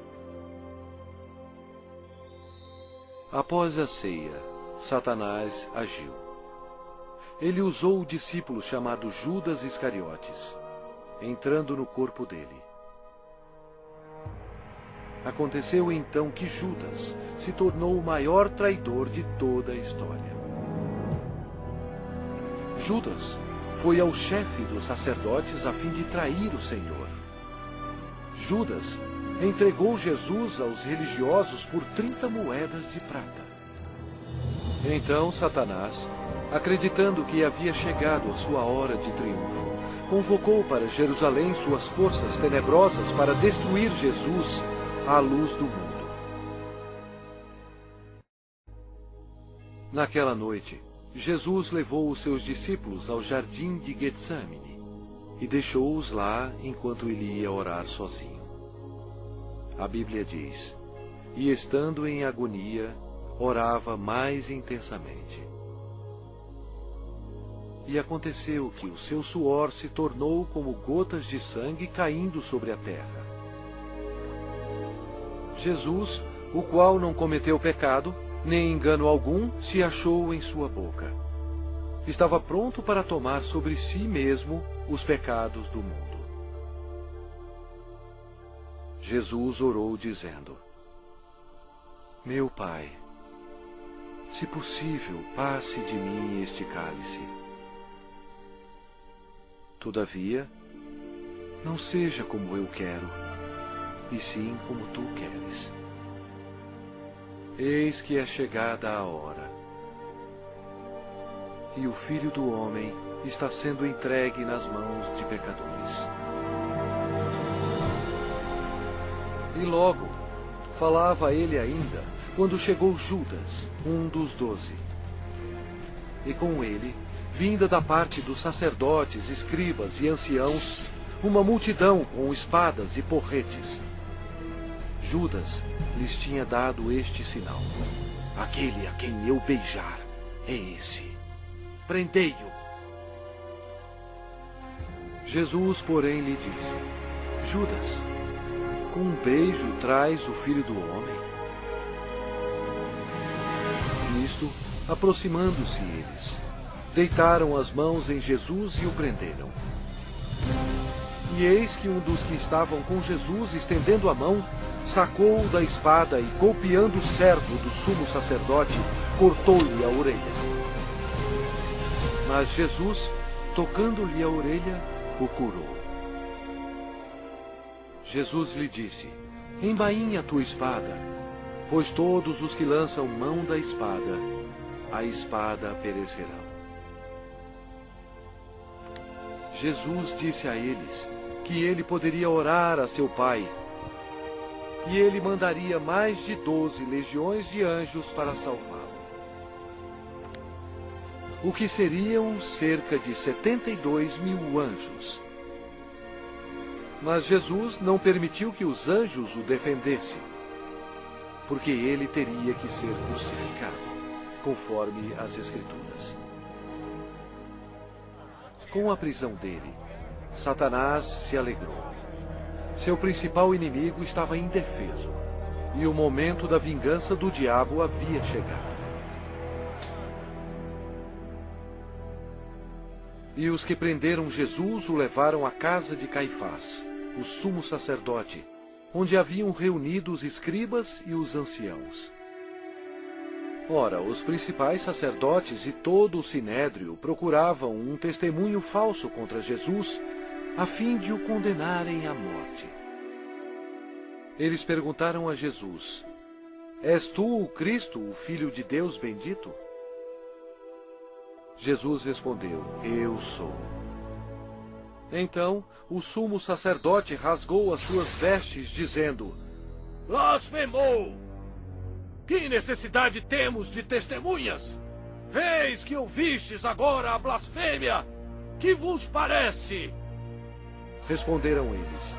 Após a ceia, Satanás agiu. Ele usou o discípulo chamado Judas Iscariotes, entrando no corpo dele. Aconteceu então que Judas se tornou o maior traidor de toda a história. Judas foi ao chefe dos sacerdotes a fim de trair o Senhor. Judas entregou Jesus aos religiosos por 30 moedas de prata. Então Satanás, acreditando que havia chegado a sua hora de triunfo, convocou para Jerusalém suas forças tenebrosas para destruir Jesus à luz do mundo. Naquela noite, Jesus levou os seus discípulos ao jardim de Getsemane e deixou-os lá enquanto ele ia orar sozinho. A Bíblia diz: e estando em agonia, orava mais intensamente. E aconteceu que o seu suor se tornou como gotas de sangue caindo sobre a terra. Jesus, o qual não cometeu pecado, nem engano algum se achou em sua boca. Estava pronto para tomar sobre si mesmo os pecados do mundo. Jesus orou dizendo: meu Pai, se possível, passe de mim este cálice. Todavia, não seja como eu quero, e sim como tu queres. Eis que é chegada a hora, e o Filho do Homem está sendo entregue nas mãos de pecadores. E logo, falava ele ainda, quando chegou Judas, um dos 12. E com ele, vinda da parte dos sacerdotes, escribas e anciãos, uma multidão com espadas e porretes. Judas lhes tinha dado este sinal: aquele a quem eu beijar é esse. Prendei-o. Jesus, porém, lhe disse: Judas, com um beijo traz o Filho do Homem? Nisto, aproximando-se eles, deitaram as mãos em Jesus e o prenderam. E eis que um dos que estavam com Jesus, estendendo a mão, sacou-o da espada e, golpeando o servo do sumo sacerdote, cortou-lhe a orelha. Mas Jesus, tocando-lhe a orelha, o curou. Jesus lhe disse: embainha a tua espada, pois todos os que lançam mão da espada, a espada perecerão. Jesus disse a eles que ele poderia orar a seu Pai, e ele mandaria mais de 12 legiões de anjos para salvá-lo. O que seriam cerca de 72.000 anjos. Mas Jesus não permitiu que os anjos o defendessem, porque ele teria que ser crucificado, conforme as Escrituras. Com a prisão dele, Satanás se alegrou. Seu principal inimigo estava indefeso, e o momento da vingança do diabo havia chegado. E os que prenderam Jesus o levaram à casa de Caifás, o sumo sacerdote, onde haviam reunido os escribas e os anciãos. Ora, os principais sacerdotes e todo o sinédrio procuravam um testemunho falso contra Jesus, a fim de o condenarem à morte. Eles perguntaram a Jesus: és tu o Cristo, o Filho de Deus bendito? Jesus respondeu: eu sou. Então o sumo sacerdote rasgou as suas vestes, dizendo: blasfemou! Que necessidade temos de testemunhas? Eis que ouvistes agora a blasfêmia! Que vos parece? Responderam eles: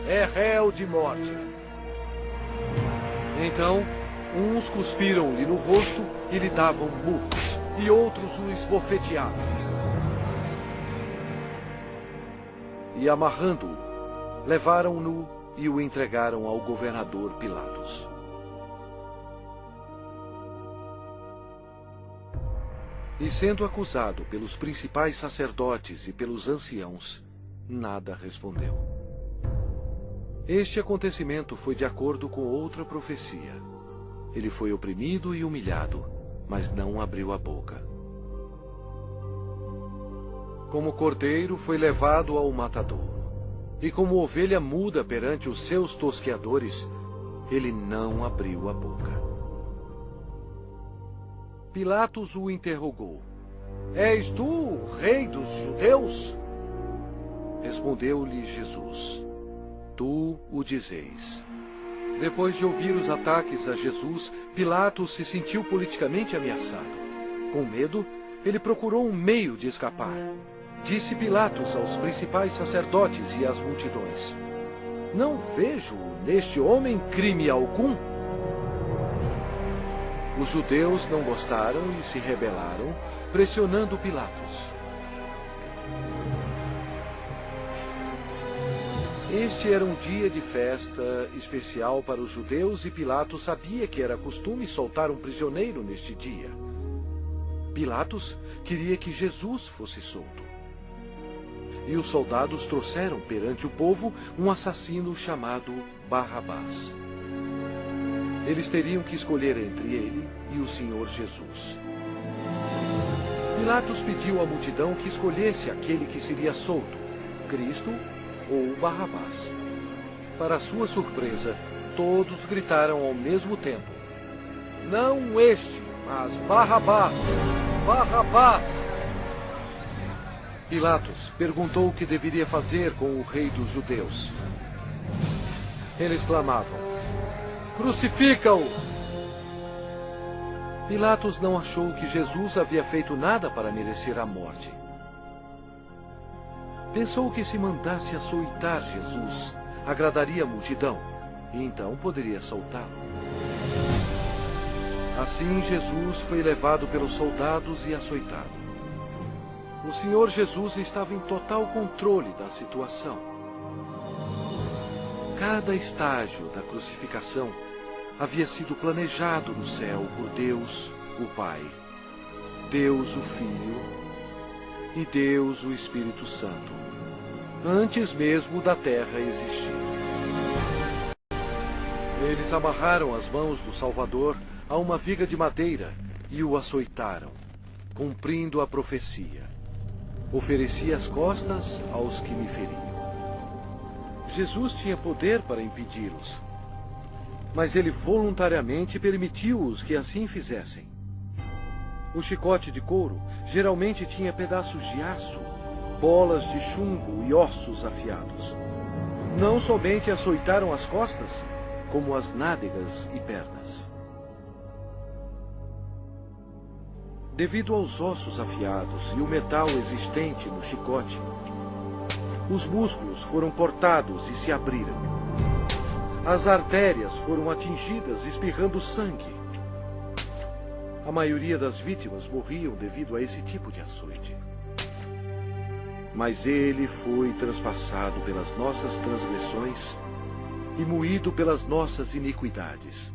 é réu de morte. Então, uns cuspiram-lhe no rosto e lhe davam murros, e outros o esbofeteavam. e, amarrando-o, levaram-no e o entregaram ao governador Pilatos. E sendo acusado pelos principais sacerdotes e pelos anciãos, nada respondeu. Este acontecimento foi de acordo com outra profecia. Ele foi oprimido e humilhado, mas não abriu a boca. Como cordeiro foi levado ao matadouro, e como ovelha muda perante os seus tosqueadores, ele não abriu a boca. Pilatos o interrogou: És tu o rei dos judeus? Respondeu-lhe Jesus: Tu o dizeis. Depois de ouvir os ataques a Jesus, Pilatos se sentiu politicamente ameaçado. Com medo, ele procurou um meio de escapar. Disse Pilatos aos principais sacerdotes e às multidões: Não vejo neste homem crime algum. Os judeus não gostaram e se rebelaram, pressionando Pilatos. Este era um dia de festa especial para os judeus e Pilatos sabia que era costume soltar um prisioneiro neste dia. Pilatos queria que Jesus fosse solto. E os soldados trouxeram perante o povo um assassino chamado Barrabás. Eles teriam que escolher entre ele e o Senhor Jesus. Pilatos pediu à multidão que escolhesse aquele que seria solto, Cristo ou Barrabás. Para sua surpresa, todos gritaram ao mesmo tempo: Não este, mas Barrabás! Barrabás! Pilatos perguntou o que deveria fazer com o rei dos judeus. Eles clamavam: Crucifica-o! Pilatos não achou que Jesus havia feito nada para merecer a morte. Pensou que se mandasse açoitar Jesus, agradaria a multidão, e então poderia soltá-lo. Assim Jesus foi levado pelos soldados e açoitado. O Senhor Jesus estava em total controle da situação. Cada estágio da crucificação havia sido planejado no céu por Deus, o Pai, Deus, o Filho e Deus, o Espírito Santo, antes mesmo da terra existir. Eles amarraram as mãos do Salvador a uma viga de madeira e o açoitaram, cumprindo a profecia: Ofereci as costas aos que me feriam. Jesus tinha poder para impedi-los, mas ele voluntariamente permitiu-os que assim fizessem. O chicote de couro geralmente tinha pedaços de aço, bolas de chumbo e ossos afiados. Não somente açoitaram as costas, como as nádegas e pernas. Devido aos ossos afiados e o metal existente no chicote, os músculos foram cortados e se abriram. As artérias foram atingidas, espirrando sangue. A maioria das vítimas morriam devido a esse tipo de açoite. Mas ele foi transpassado pelas nossas transgressões e moído pelas nossas iniquidades.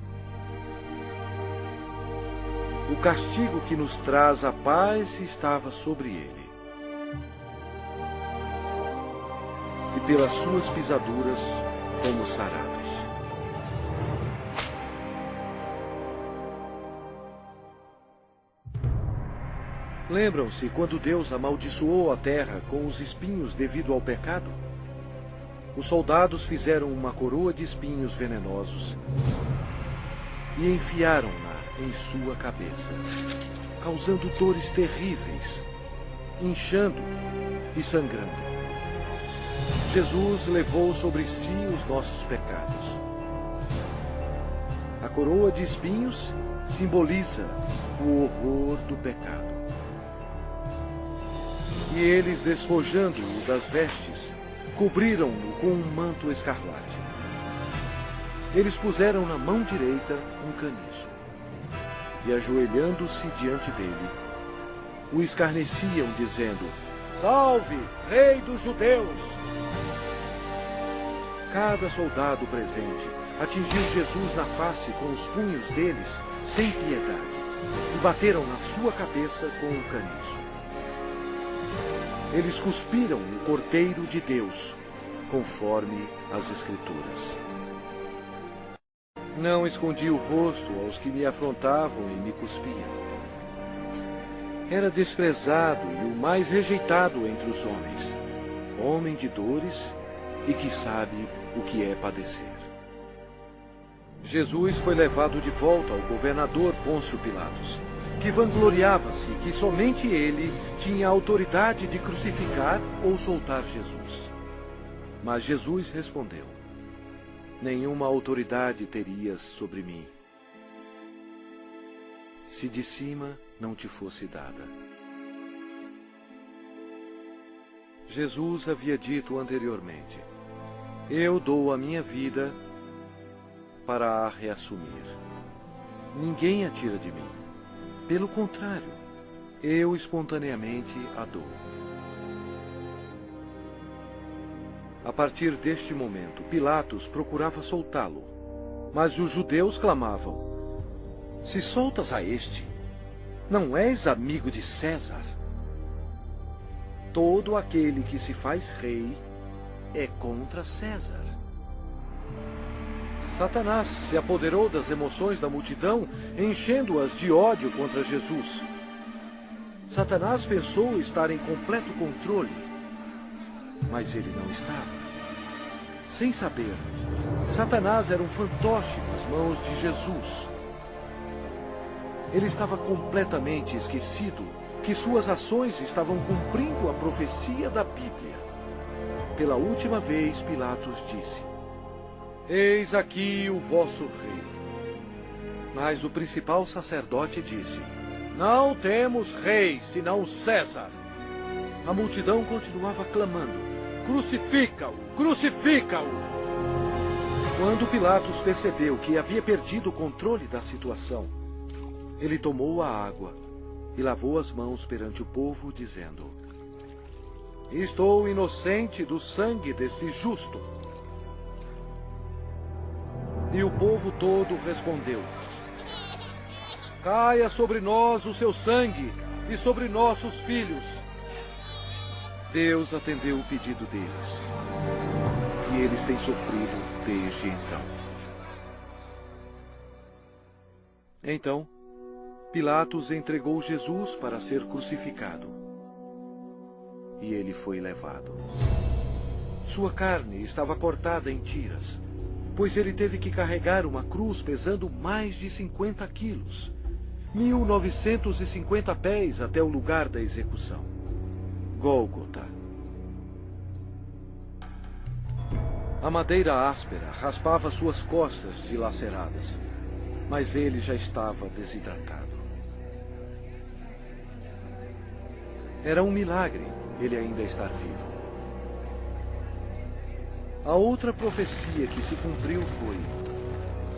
O castigo que nos traz a paz estava sobre ele. E pelas suas pisaduras fomos sarados. Lembram-se quando Deus amaldiçoou a terra com os espinhos devido ao pecado? Os soldados fizeram uma coroa de espinhos venenosos e enfiaram-na em sua cabeça, causando dores terríveis, inchando e sangrando. Jesus levou sobre si os nossos pecados. A coroa de espinhos simboliza o horror do pecado. E eles, despojando-o das vestes, cobriram-no com um manto escarlate. Eles puseram na mão direita um caniço e, ajoelhando-se diante dele, o escarneciam, dizendo: Salve, Rei dos Judeus! Cada soldado presente atingiu Jesus na face com os punhos deles, sem piedade, e bateram na sua cabeça com um caniço. Eles cuspiram o Cordeiro de Deus, conforme as Escrituras. Não escondi o rosto aos que me afrontavam e me cuspiam. Era desprezado e o mais rejeitado entre os homens, homem de dores e que sabe o que é padecer. Jesus foi levado de volta ao governador Pôncio Pilatos, que vangloriava-se que somente ele tinha a autoridade de crucificar ou soltar Jesus. Mas Jesus respondeu: nenhuma autoridade terias sobre mim, se de cima não te fosse dada. Jesus havia dito anteriormente: eu dou a minha vida para a reassumir. Ninguém a tira de mim. Pelo contrário, eu espontaneamente a dou. A partir deste momento, Pilatos procurava soltá-lo, mas os judeus clamavam: se soltas a este, não és amigo de César? Todo aquele que se faz rei é contra César. Satanás se apoderou das emoções da multidão, enchendo-as de ódio contra Jesus. Satanás pensou estar em completo controle, mas ele não estava. Sem saber, Satanás era um fantoche nas mãos de Jesus. Ele estava completamente esquecido que suas ações estavam cumprindo a profecia da Bíblia. Pela última vez, Pilatos disse: eis aqui o vosso rei. Mas o principal sacerdote disse: não temos rei, senão César. A multidão continuava clamando: crucifica-o, crucifica-o! Quando Pilatos percebeu que havia perdido o controle da situação, ele tomou a água e lavou as mãos perante o povo, dizendo: estou inocente do sangue desse justo. E o povo todo respondeu: caia sobre nós o seu sangue e sobre nossos filhos. Deus atendeu o pedido deles, e eles têm sofrido desde então. Então, Pilatos entregou Jesus para ser crucificado, e ele foi levado. Sua carne estava cortada em tiras, pois ele teve que carregar uma cruz pesando mais de 50 quilos, 1950 pés até o lugar da execução, Gólgota. A madeira áspera raspava suas costas dilaceradas, mas ele já estava desidratado. Era um milagre ele ainda estar vivo. A outra profecia que se cumpriu foi: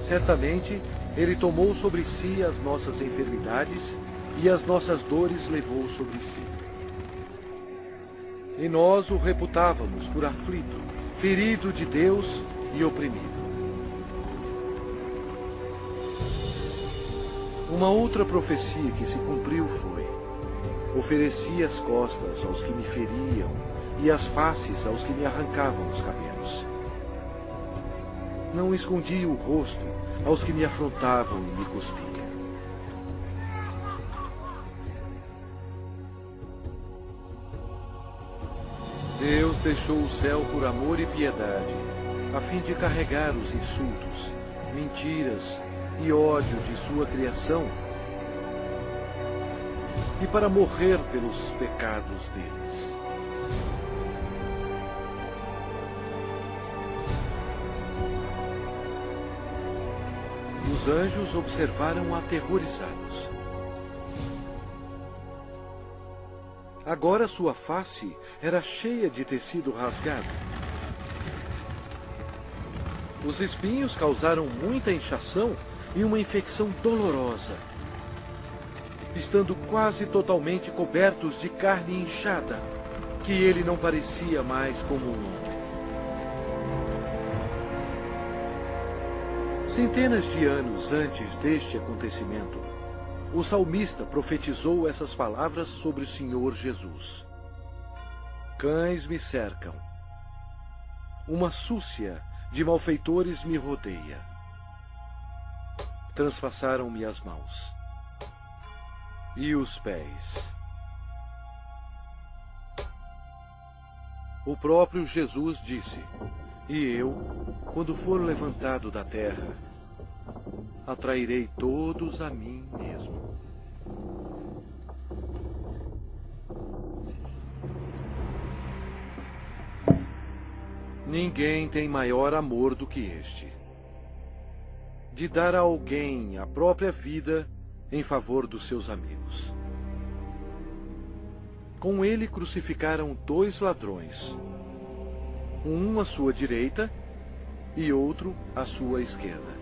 certamente ele tomou sobre si as nossas enfermidades e as nossas dores levou sobre si. E nós o reputávamos por aflito, ferido de Deus e oprimido. Uma outra profecia que se cumpriu foi: ofereci as costas aos que me feriam e as faces aos que me arrancavam os cabelos. Não escondi o rosto aos que me afrontavam e me cuspiam. Deus deixou o céu por amor e piedade, a fim de carregar os insultos, mentiras e ódio de sua criação, e para morrer pelos pecados deles. Os anjos observaram aterrorizados. Agora sua face era cheia de tecido rasgado. Os espinhos causaram muita inchação e uma infecção dolorosa, estando quase totalmente cobertos de carne inchada, que ele não parecia mais como um homem. Centenas de anos antes deste acontecimento, o salmista profetizou essas palavras sobre o Senhor Jesus. Cães me cercam. Uma súcia de malfeitores me rodeia. Transpassaram-me as mãos e os pés. O próprio Jesus disse: e eu, quando for levantado da terra, atrairei todos a mim mesmo. Ninguém tem maior amor do que este, de dar a alguém a própria vida em favor dos seus amigos. Com ele crucificaram 2 ladrões, um à sua direita e outro à sua esquerda.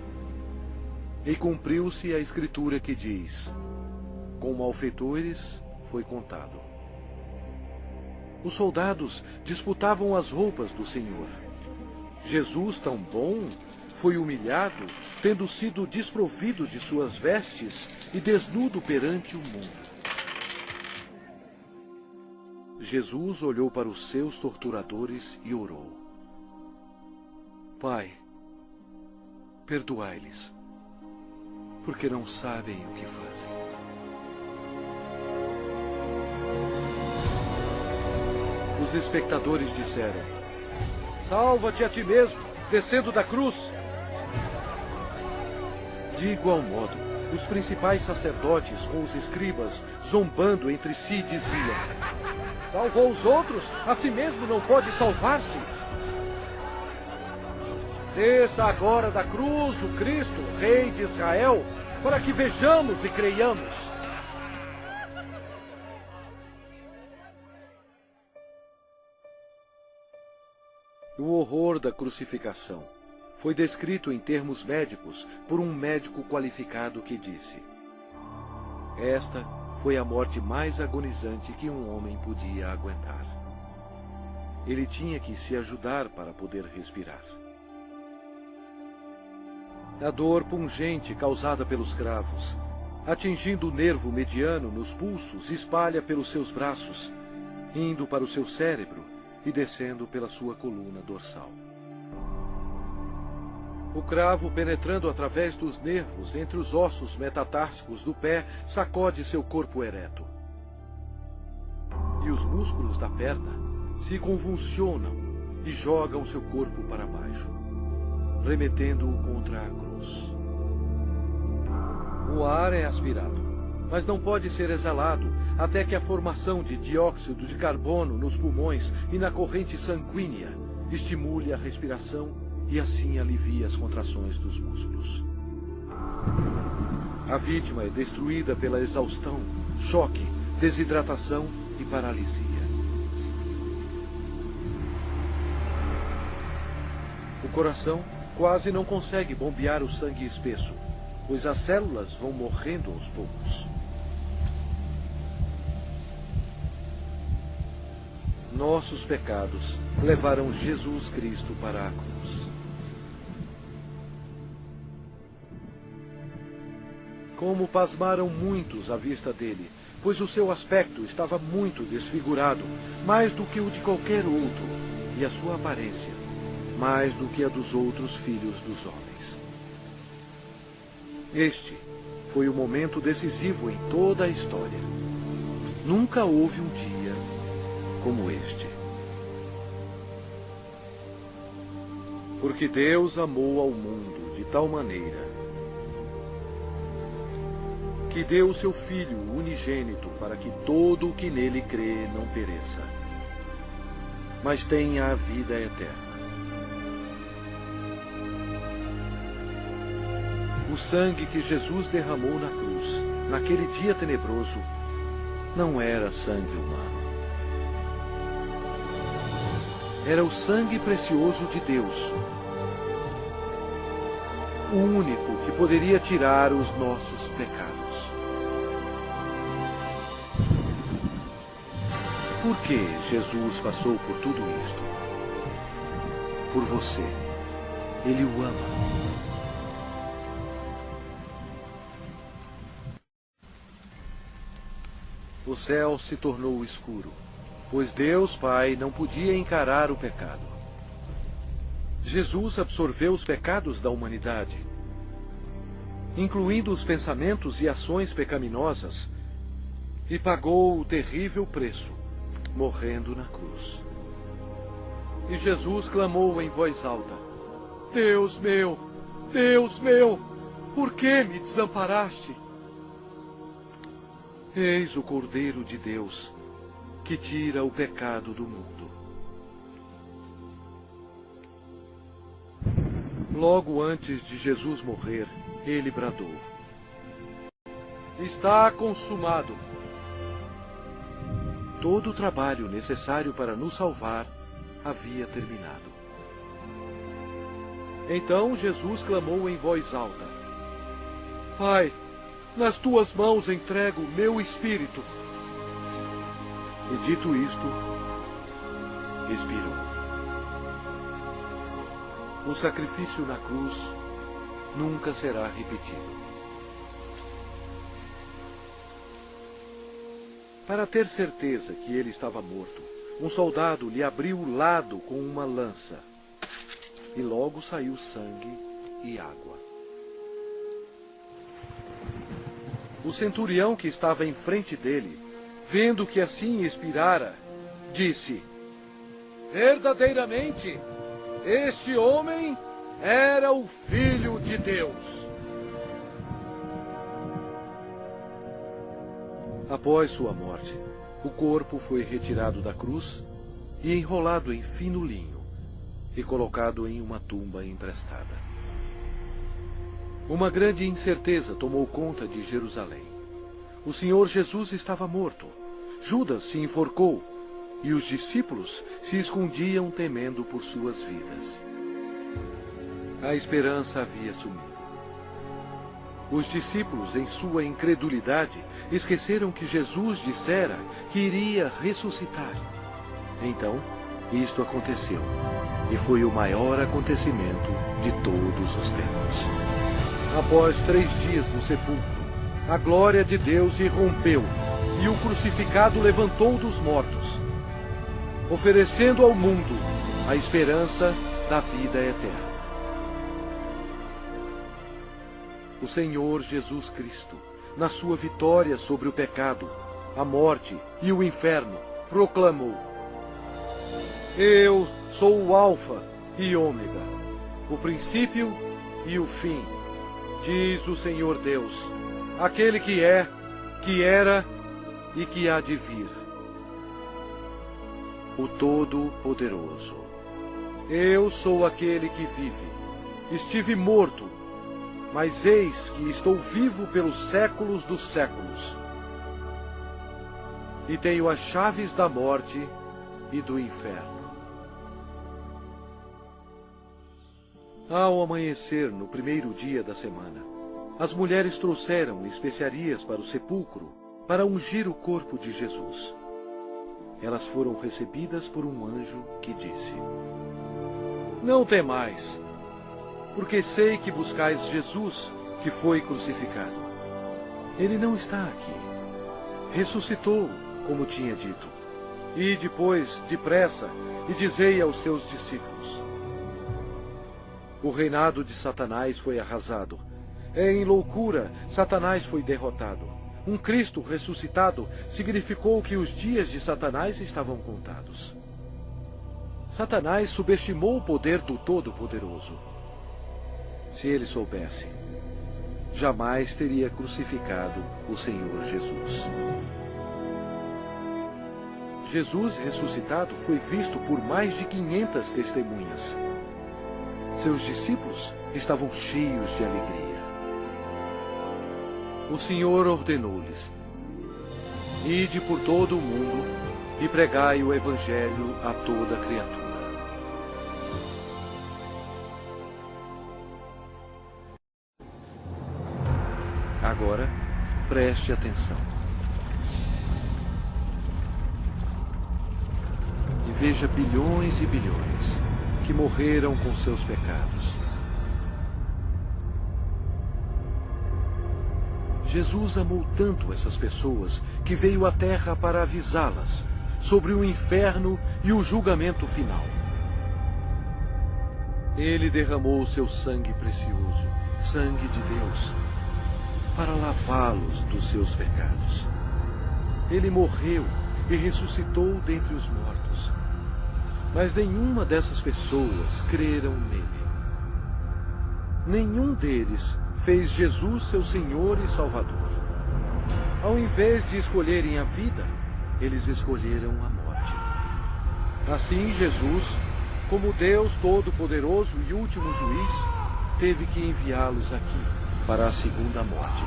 E cumpriu-se a escritura que diz: com malfeitores foi contado. Os soldados disputavam as roupas do Senhor. Jesus, tão bom, foi humilhado, tendo sido desprovido de suas vestes e desnudo perante o mundo. Jesus olhou para os seus torturadores e orou: Pai, perdoai-lhes, porque não sabem o que fazem. Os espectadores disseram: salva-te a ti mesmo, descendo da cruz. De igual modo, os principais sacerdotes com os escribas, zombando entre si, diziam: salvou os outros, a si mesmo não pode salvar-se. Desça agora da cruz o Cristo, Rei de Israel, para que vejamos e creiamos. O horror da crucificação foi descrito em termos médicos por um médico qualificado que disse: esta foi a morte mais agonizante que um homem podia aguentar. Ele tinha que se ajudar para poder respirar. A dor pungente causada pelos cravos, atingindo o nervo mediano nos pulsos, espalha pelos seus braços, indo para o seu cérebro e descendo pela sua coluna dorsal. O cravo, penetrando através dos nervos entre os ossos metatársicos do pé, sacode seu corpo ereto. E os músculos da perna se convulsionam e jogam seu corpo para baixo, remetendo-o contra a cruz. O ar é aspirado, mas não pode ser exalado até que a formação de dióxido de carbono nos pulmões e na corrente sanguínea estimule a respiração e assim alivie as contrações dos músculos. A vítima é destruída pela exaustão, choque, desidratação e paralisia. O coração quase não consegue bombear o sangue espesso, pois as células vão morrendo aos poucos. Nossos pecados levaram Jesus Cristo para a cruz. Como pasmaram muitos à vista dele, pois o seu aspecto estava muito desfigurado, mais do que o de qualquer outro, e a sua aparência, mais do que a dos outros filhos dos homens. Este foi o momento decisivo em toda a história. Nunca houve um dia como este. Porque Deus amou ao mundo de tal maneira que deu o seu Filho unigênito para que todo o que nele crê não pereça, mas tenha a vida eterna. O sangue que Jesus derramou na cruz, naquele dia tenebroso, não era sangue humano. Era o sangue precioso de Deus, o único que poderia tirar os nossos pecados. Por que Jesus passou por tudo isto? Por você. Ele o ama. O céu se tornou escuro, pois Deus Pai não podia encarar o pecado. Jesus absorveu os pecados da humanidade, incluindo os pensamentos e ações pecaminosas, e pagou o terrível preço, morrendo na cruz. E Jesus clamou em voz alta: Deus meu, por que me desamparaste? Eis o Cordeiro de Deus, que tira o pecado do mundo. Logo antes de Jesus morrer, ele bradou: Está consumado. Todo o trabalho necessário para nos salvar havia terminado. Então Jesus clamou em voz alta: Pai, nas tuas mãos entrego o meu espírito. E dito isto, expirou. O sacrifício na cruz nunca será repetido. Para ter certeza que ele estava morto, um soldado lhe abriu o lado com uma lança, e logo saiu sangue e água. O centurião que estava em frente dele, vendo que assim expirara, disse: Verdadeiramente, este homem era o Filho de Deus. Após sua morte, o corpo foi retirado da cruz e enrolado em fino linho e colocado em uma tumba emprestada. Uma grande incerteza tomou conta de Jerusalém. O Senhor Jesus estava morto. Judas se enforcou e os discípulos se escondiam temendo por suas vidas. A esperança havia sumido. Os discípulos, em sua incredulidade, esqueceram que Jesus dissera que iria ressuscitar. Então, isto aconteceu, e foi o maior acontecimento de todos os tempos. Após 3 dias no sepulcro, a glória de Deus irrompeu, e o crucificado levantou dos mortos, oferecendo ao mundo a esperança da vida eterna. O Senhor Jesus Cristo, na sua vitória sobre o pecado, a morte e o inferno, proclamou: Eu sou o Alfa e Ômega, o princípio e o fim, diz o Senhor Deus, aquele que é, que era e que há de vir, o Todo-Poderoso. Eu sou aquele que vive. Estive morto, mas eis que estou vivo pelos séculos dos séculos. E tenho as chaves da morte e do inferno. Ao amanhecer, no primeiro dia da semana, as mulheres trouxeram especiarias para o sepulcro para ungir o corpo de Jesus. Elas foram recebidas por um anjo que disse: Não temais, porque sei que buscais Jesus, que foi crucificado. Ele não está aqui. Ressuscitou, como tinha dito. E depois, depressa, e dizei aos seus discípulos: O reinado de Satanás foi arrasado. Em loucura, Satanás foi derrotado. Um Cristo ressuscitado significou que os dias de Satanás estavam contados. Satanás subestimou o poder do Todo-Poderoso. Se ele soubesse, jamais teria crucificado o Senhor Jesus. Jesus ressuscitado foi visto por mais de 500 testemunhas. Seus discípulos estavam cheios de alegria. O Senhor ordenou-lhes: Ide por todo o mundo e pregai o Evangelho a toda criatura. Agora, preste atenção. e veja bilhões e bilhões que morreram com seus pecados. Jesus amou tanto essas pessoas que veio à Terra para avisá-las sobre o inferno e o julgamento final. Ele derramou seu sangue precioso, sangue de Deus, para lavá-los dos seus pecados. Ele morreu e ressuscitou dentre os mortos. Mas nenhuma dessas pessoas creram nele. Nenhum deles fez Jesus seu Senhor e Salvador. Ao invés de escolherem a vida, eles escolheram a morte. Assim, Jesus, como Deus Todo-Poderoso e último juiz, teve que enviá-los aqui para a segunda morte.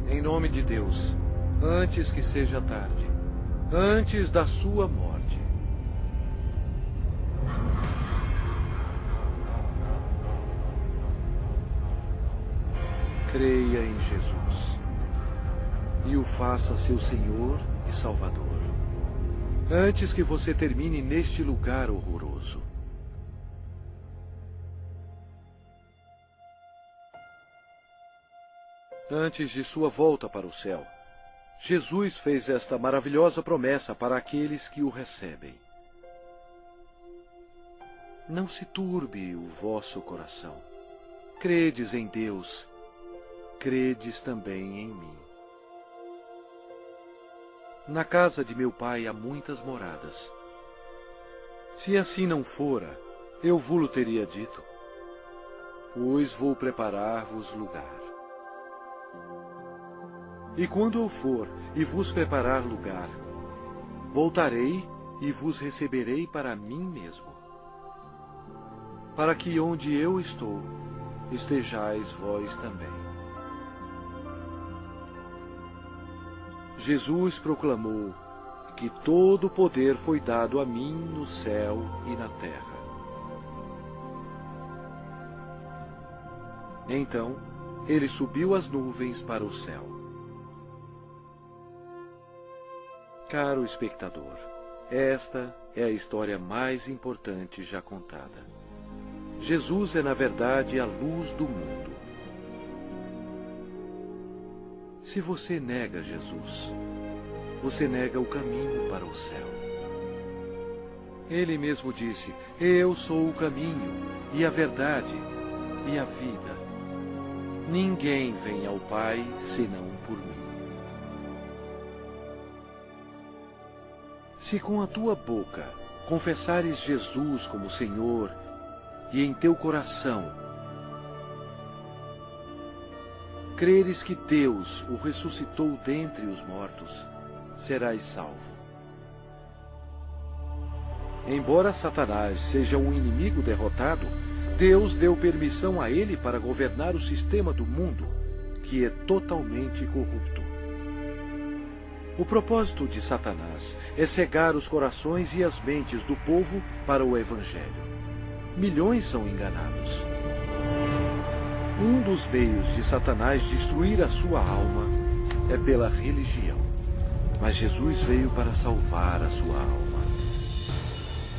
Em nome de Deus, antes que seja tarde, antes da sua morte, creia em Jesus e o faça seu Senhor e Salvador, antes que você termine neste lugar horroroso. Antes de sua volta para o céu, Jesus fez esta maravilhosa promessa para aqueles que o recebem. Não se turbe o vosso coração. Credes em Deus, credes também em mim. Na casa de meu Pai há muitas moradas. Se assim não fora, eu vô-lo teria dito, pois vou preparar-vos lugar. E quando eu for e vos preparar lugar, voltarei e vos receberei para mim mesmo, para que onde eu estou, estejais vós também. Jesus proclamou que todo o poder foi dado a mim no céu e na terra. Então, ele subiu às nuvens para o céu. Caro espectador, esta é a história mais importante já contada. Jesus é, na verdade, a luz do mundo. Se você nega Jesus, você nega o caminho para o céu. Ele mesmo disse: eu sou o caminho, e a verdade, e a vida. Ninguém vem ao Pai senão por mim. Se com a tua boca confessares Jesus como Senhor e em teu coração creres que Deus o ressuscitou dentre os mortos, serás salvo. Embora Satanás seja um inimigo derrotado, Deus deu permissão a ele para governar o sistema do mundo, que é totalmente corrupto. O propósito de Satanás é cegar os corações e as mentes do povo para o Evangelho. Milhões são enganados. Um dos meios de Satanás destruir a sua alma é pela religião. Mas Jesus veio para salvar a sua alma.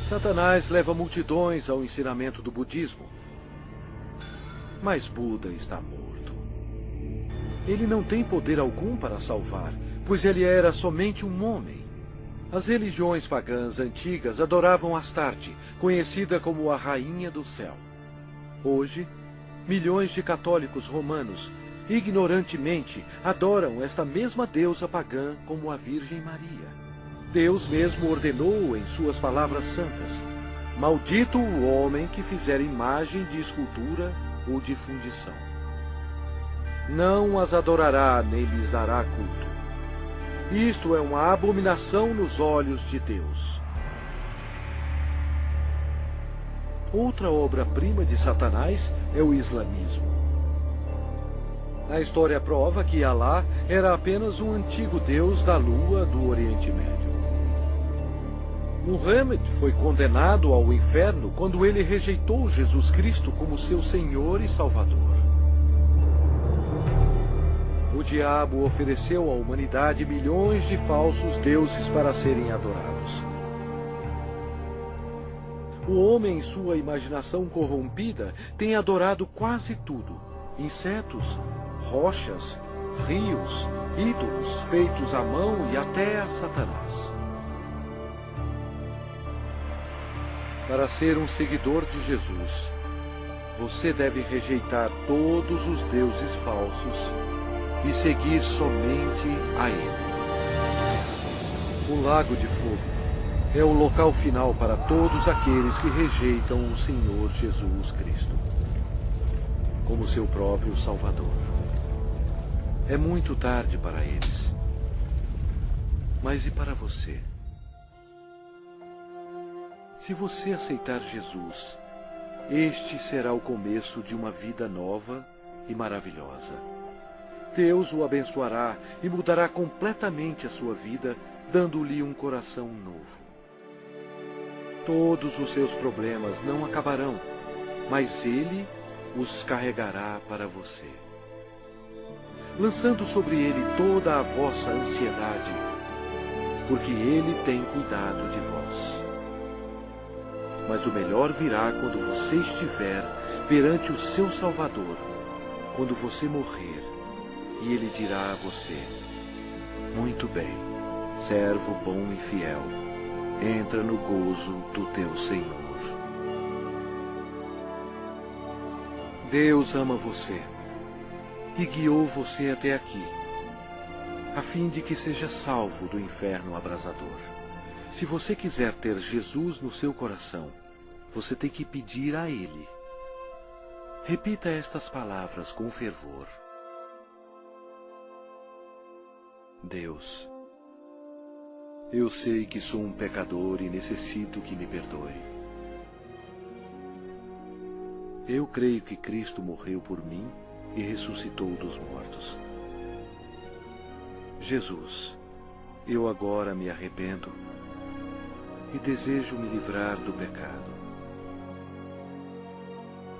Satanás leva multidões ao ensinamento do budismo. Mas Buda está morto. Ele não tem poder algum para salvar, pois ele era somente um homem. As religiões pagãs antigas adoravam Astarte, conhecida como a Rainha do Céu. Hoje, milhões de católicos romanos, ignorantemente, adoram esta mesma deusa pagã como a Virgem Maria. Deus mesmo ordenou em suas palavras santas: maldito o homem que fizer imagem de escultura ou de fundição. Não as adorará nem lhes dará culto. Isto é uma abominação nos olhos de Deus. Outra obra-prima de Satanás é o islamismo. A história prova que Alá era apenas um antigo deus da lua do Oriente Médio. Muhammad foi condenado ao inferno quando ele rejeitou Jesus Cristo como seu Senhor e Salvador. O diabo ofereceu à humanidade milhões de falsos deuses para serem adorados. O homem, em sua imaginação corrompida, tem adorado quase tudo: insetos, rochas, rios, ídolos feitos à mão e até a Satanás. Para ser um seguidor de Jesus, você deve rejeitar todos os deuses falsos e seguir somente a Ele. O lago de fogo é o local final para todos aqueles que rejeitam o Senhor Jesus Cristo como seu próprio Salvador. É muito tarde para eles. Mas e para você? Se você aceitar Jesus, este será o começo de uma vida nova e maravilhosa. Deus o abençoará e mudará completamente a sua vida, dando-lhe um coração novo. Todos os seus problemas não acabarão, mas Ele os carregará para você, lançando sobre Ele toda a vossa ansiedade, porque Ele tem cuidado de vós. Mas o melhor virá quando você estiver perante o seu Salvador, quando você morrer, e Ele dirá a você: muito bem, servo bom e fiel, entra no gozo do teu Senhor. Deus ama você e guiou você até aqui, a fim de que seja salvo do inferno abrasador. Se você quiser ter Jesus no seu coração, você tem que pedir a Ele. Repita estas palavras com fervor. Deus, eu sei que sou um pecador e necessito que me perdoe. Eu creio que Cristo morreu por mim e ressuscitou dos mortos. Jesus, eu agora me arrependo e desejo me livrar do pecado.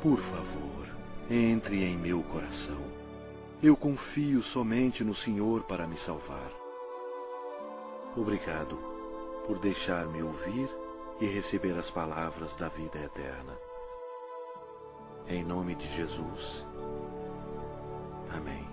Por favor, entre em meu coração. Eu confio somente no Senhor para me salvar. Obrigado por deixar-me ouvir e receber as palavras da vida eterna. Em nome de Jesus. Amém.